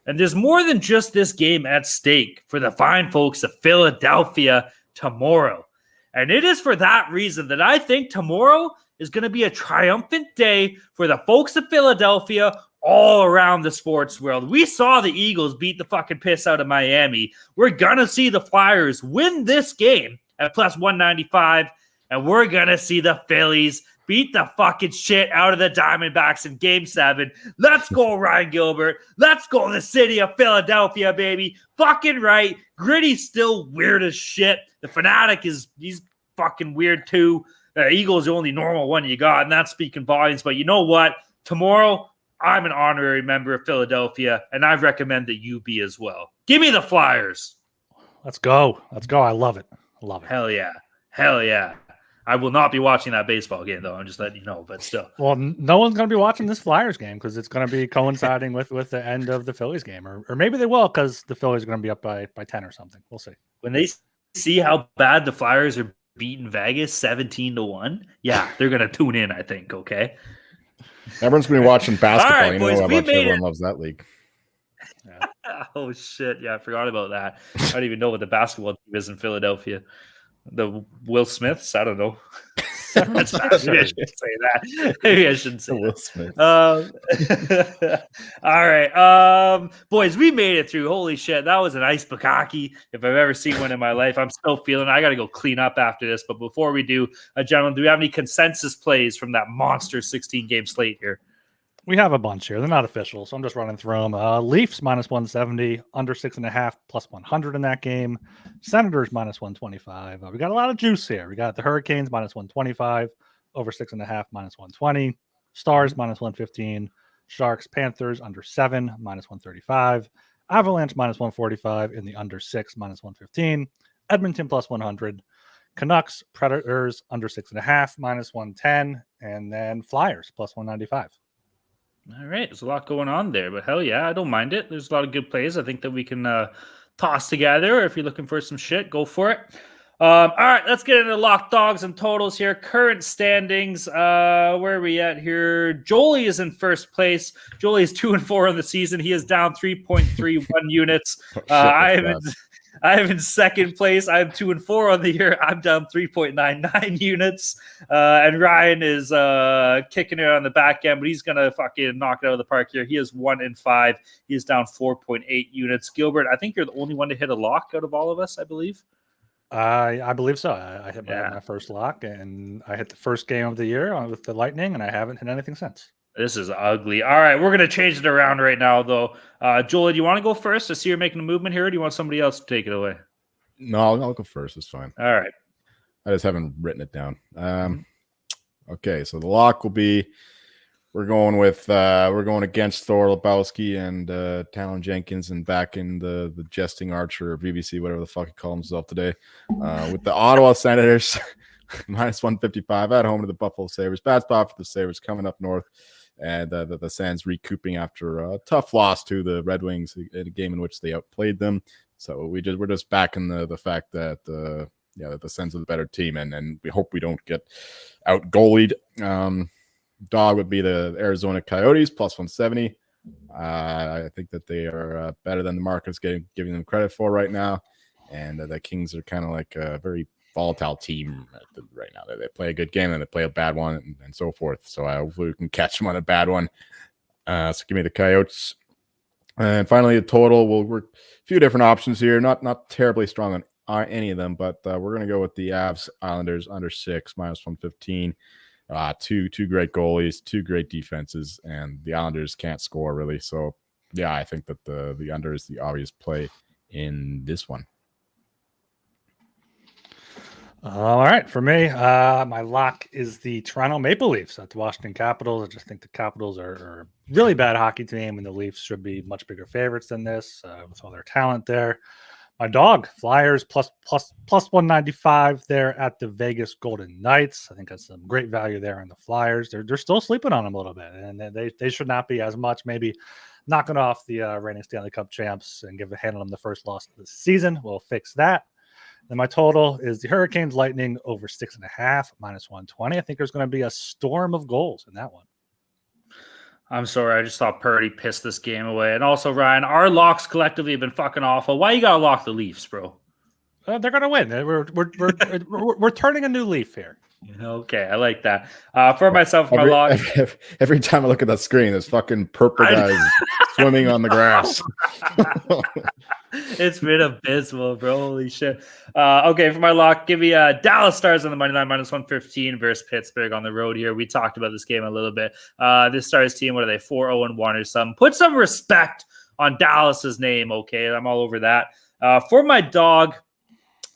And there's more than just this game at stake for the fine folks of Philadelphia tomorrow. And it is for that reason that I think tomorrow is going to be a triumphant day for the folks of Philadelphia all around the sports world. We saw the Eagles beat the fucking piss out of Miami. We're going to see the Flyers win this game at plus 195, and we're going to see the Phillies beat the fucking shit out of the Diamondbacks in Game 7. Let's go, Ryan Gilbert. Let's go, the city of Philadelphia, baby. Fucking right. Gritty's still weird as shit. The Fanatic he's fucking weird too. The Eagles the only normal one you got, and that's speaking volumes. But you know what? Tomorrow, I'm an honorary member of Philadelphia, and I recommend that you be as well. Give me the Flyers. Let's go. I love it. Hell yeah. I will not be watching that baseball game, though. I'm just letting you know, but still. Well, no one's going to be watching this Flyers game because it's going to be coinciding with the end of the Phillies game. Or maybe they will because the Phillies are going to be up by 10 or something. We'll see. When they see how bad the Flyers are beating Vegas 17-1, yeah, they're going to tune in, I think, okay? Everyone's going to be watching basketball. All right, boys, how much everyone loves that league. Yeah. Oh, shit. Yeah, I forgot about that. I don't even know what the basketball team is in Philadelphia. The Will Smiths? I don't know. Maybe I shouldn't say that. Maybe I shouldn't say Will Smith. All right. Boys, we made it through. Holy shit. That was an ice bukkake if I've ever seen one in my life. I'm still feeling it. I got to go clean up after this. But before we do, gentlemen, do we have any consensus plays from that monster 16-game slate here? We have a bunch here. They're not official, so I'm just running through them. Leafs minus 170, under 6.5, plus 100 in that game. Senators minus 125. We got a lot of juice here. We got the Hurricanes minus 125, over 6.5, minus 120. Stars minus 115. Sharks, Panthers under 7, minus 135. Avalanche minus 145 in the under 6, minus 115. Edmonton plus 100. Canucks, Predators under 6.5, minus 110. And then Flyers plus 195. All right, there's a lot going on there, but hell yeah, I don't mind it. There's a lot of good plays I think that we can toss together. If you're looking for some shit, go for it. All right, let's get into lock dogs and totals here. Current standings, where are we at here? Jolie is in first place. Jolie is 2-4 on the season. He is down 3.31 units. I am in second place. I'm 2-4 on the year. I'm down 3.99 units. And Ryan is kicking it on the back end, but he's going to fucking knock it out of the park here. He is 1-5. He is down 4.8 units. Gilbert, I think you're the only one to hit a lock out of all of us, I believe. I believe so. I hit my first lock, and I hit the first game of the year with the Lightning, and I haven't hit anything since. This is ugly. All right, we're going to change it around right now, though. Joel, do you want to go first? I see you're making a movement here, or do you want somebody else to take it away? No, I'll go first. It's fine. All right. I just haven't written it down. Okay, so the lock will be we're going against Thor Lebowski and Talon Jenkins and back in the jesting archer or BBC, whatever the fuck he calls himself today, with the Ottawa Senators minus 155 at home to the Buffalo Sabres. Bad spot for the Sabres coming up north. And the Sens recouping after a tough loss to the Red Wings in a game in which they outplayed them. So we're just back in the fact that the Sens are the better team, and we hope we don't get out goalied. Dog would be the Arizona Coyotes plus 170. I think that they are better than the market's giving them credit for right now. And the Kings are kind of like a very volatile team right now. They play a good game and they play a bad one and so forth. So hopefully we can catch them on a bad one. So give me the Coyotes. And finally, the total. We're a few different options here. Not terribly strong on any of them, but we're going to go with the Avs Islanders under 6 minus 115. Two great goalies, two great defenses, and the Islanders can't score really. So yeah, I think that the under is the obvious play in this one. All right, for me, my lock is the Toronto Maple Leafs at the Washington Capitals. I just think the Capitals are a really bad hockey team, and the Leafs should be much bigger favorites than this with all their talent there. My dog, Flyers plus 195 there at the Vegas Golden Knights. I think that's some great value there on the Flyers. They're still sleeping on them a little bit, and they should not be as much. Maybe knocking off the reigning Stanley Cup champs and handle them the first loss of the season. We'll fix that. Then my total is the Hurricanes Lightning over 6.5 minus 120. I think there's going to be a storm of goals in that one. I'm sorry, I just thought Purdy pissed this game away. And also, Ryan, our locks collectively have been fucking awful. Why you gotta lock the Leafs, bro? They're gonna win. We're turning a new leaf here. Okay, I like that. For myself, my lock. Every time I look at that screen, there's fucking purple guys swimming on the grass. It's been abysmal, bro. Holy shit. Okay, for my lock, give me Dallas Stars on the money line minus 115 versus Pittsburgh on the road here. We talked about this game a little bit. This Stars team, what are they, 4-0-1 or something? Put some respect on Dallas's name, okay? I'm all over that. For my dog,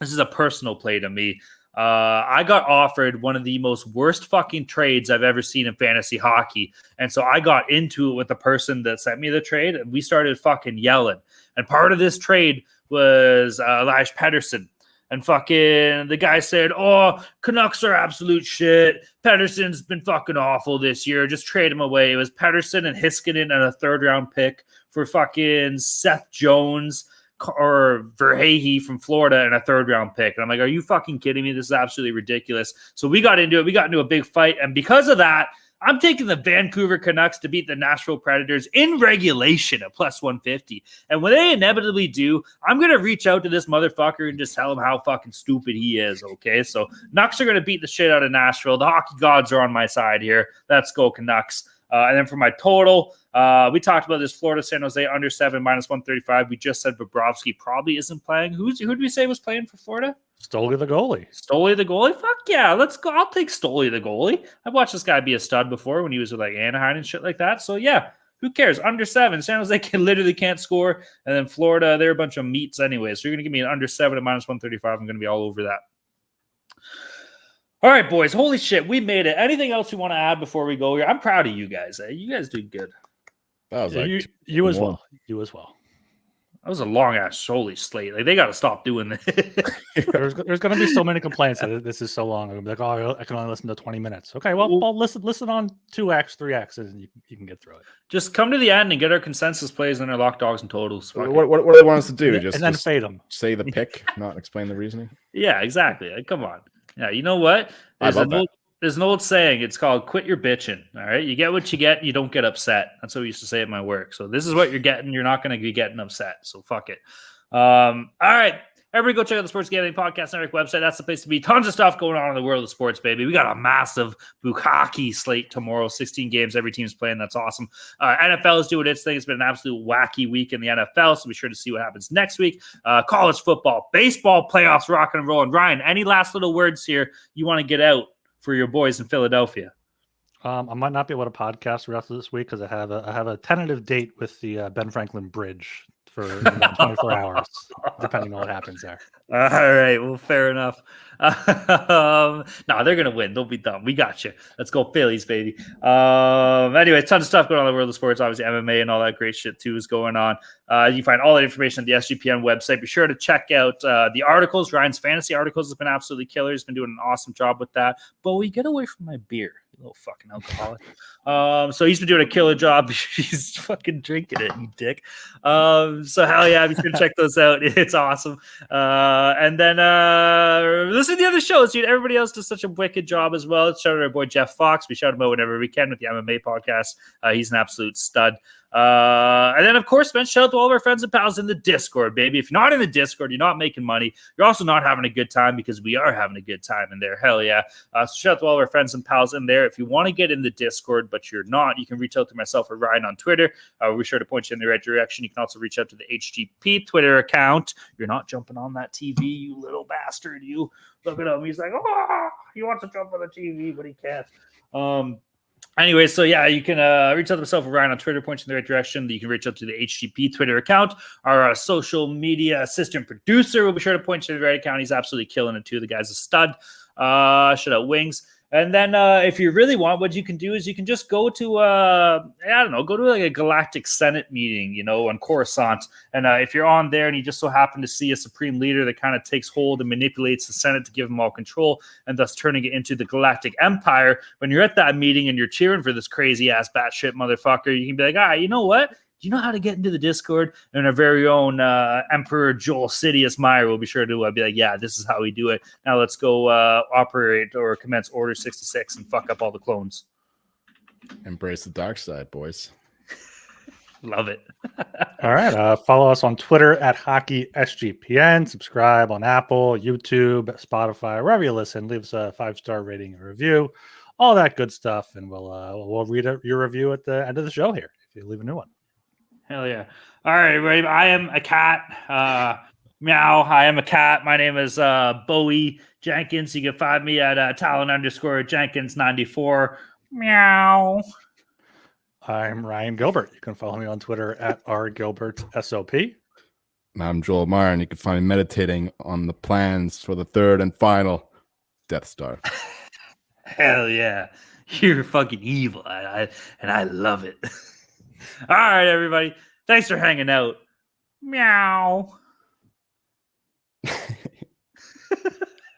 this is a personal play to me. I got offered one of the most worst fucking trades I've ever seen in fantasy hockey. And so I got into it with the person that sent me the trade, and we started fucking yelling. And part of this trade was Elias Pettersson. And fucking the guy said, oh, Canucks are absolute shit. Pettersson's been fucking awful this year. Just trade him away. It was Pettersson and Heiskanen and a third-round pick for fucking Seth Jones or Verhey from Florida and a third-round pick. And I'm like, are you fucking kidding me? This is absolutely ridiculous. So we got into it. We got into a big fight. And because of that, I'm taking the Vancouver Canucks to beat the Nashville Predators in regulation at plus 150. And when they inevitably do, I'm going to reach out to this motherfucker and just tell him how fucking stupid he is, okay? So Nucks are going to beat the shit out of Nashville. The hockey gods are on my side here. Let's go Canucks. And then for my total, we talked about this Florida San Jose under 7 minus 135. We just said Bobrovsky probably isn't playing. Who did we say was playing for Florida? Stoley the goalie. Stoley the goalie? Fuck yeah. Let's go. I'll take Stoley the goalie. I've watched this guy be a stud before when he was with like Anaheim and shit like that. So yeah, who cares? Under 7. San Jose literally can't score. And then Florida, they're a bunch of meats anyway. So you're going to give me an under 7 at minus 135. I'm going to be all over that. All right, boys. Holy shit. We made it. Anything else you want to add before we go here? I'm proud of you guys. You guys do good. That was like you as well. You as well. That was a long ass Soli slate. Like they got to stop doing this. There's going to be so many complaints that this is so long. I'm like, oh, I can only listen to 20 minutes. Okay, well listen on 2x, 3x, and you can get through it. Just come to the end and get our consensus plays and our lock dogs and totals. What do they want us to do? And then fade them. Say the pick, not explain the reasoning. Yeah, exactly. Like, come on. Yeah, you know what? There's an old saying. It's called "quit your bitching." All right, you get what you get. You don't get upset. That's what we used to say at my work. So this is what you're getting. You're not going to be getting upset. So fuck it. All right, everybody, go check out the Sports Gambling Podcast Network website. That's the place to be. Tons of stuff going on in the world of sports, baby. We got a massive bukkake slate tomorrow. 16 games. Every team's playing. That's awesome. NFL is doing its thing. It's been an absolute wacky week in the NFL. So be sure to see what happens next week. College football, baseball playoffs, rocking and rolling. Ryan, any last little words here you want to get out for your boys in Philadelphia? I might not be able to podcast the rest of this week because I have a tentative date with the Ben Franklin Bridge for 24 hours, depending on what happens there. All right, well, fair enough. No, they're gonna win. Don't be dumb. We got you. Let's go Phillies, baby. Anyway, tons of stuff going on in the world of sports. Obviously, MMA and all that great shit too is going on. You can find all that information at the SGPN website. Be sure to check out the articles. Ryan's fantasy articles has been absolutely killer. He's been doing an awesome job with that. But we get away from my beer. Little fucking alcoholic. So he's been doing a killer job. He's fucking drinking it, you dick. So hell yeah, be sure to check those out. It's awesome. And then listen to the other shows, dude. Everybody else does such a wicked job as well. Shout out our boy Jeff Fox. We shout him out whenever we can with the MMA podcast. He's an absolute stud. And then, of course, man, shout out to all of our friends and pals in the Discord, baby. If you're not in the Discord, you're not making money. You're also not having a good time because we are having a good time in there. Hell yeah. So shout out to all of our friends and pals in there. If you want to get in the Discord, but you're not, you can reach out to myself or Ryan on Twitter. We're sure to point you in the right direction. You can also reach out to the HGP Twitter account. You're not jumping on that TV, you little bastard. You look at him. He's like, oh, he wants to jump on the TV, but he can't. Anyway, so yeah, you can reach out to myself or Ryan on Twitter, point you in the right direction. You can reach out to the HGP Twitter account. Our social media assistant producer will be sure to point you in the right account. He's absolutely killing it too. The guy's a stud. Shout out Wings. And then if you really want, what you can do is you can just go to, go to like a Galactic Senate meeting, on Coruscant. And if you're on there and you just so happen to see a supreme leader that kind of takes hold and manipulates the Senate to give them all control and thus turning it into the Galactic Empire, when you're at that meeting and you're cheering for this crazy ass batshit motherfucker, you can be like, all right, you know what? Do you know how to get into the Discord? And our very own Emperor Joel Sidious Meyer will be sure to be like, yeah, this is how we do it. Now let's go operate or commence Order 66 and fuck up all the clones. Embrace the dark side, boys. Love it. All right. Follow us on Twitter at HockeySGPN. Subscribe on Apple, YouTube, Spotify, wherever you listen. Leave us a 5-star rating and review. All that good stuff. And we'll read your review at the end of the show here if you leave a new one. Hell yeah. All right, everybody. I am a cat. Meow. I am a cat. My name is Bowie Jenkins. You can find me at Talon_Jenkins94. Meow. I'm Ryan Gilbert. You can follow me on Twitter at rgilbertsop. And I'm Joel Meyer, and you can find me meditating on the plans for the third and final Death Star. Hell yeah. You're fucking evil. And I love it. All right, everybody. Thanks for hanging out. Meow.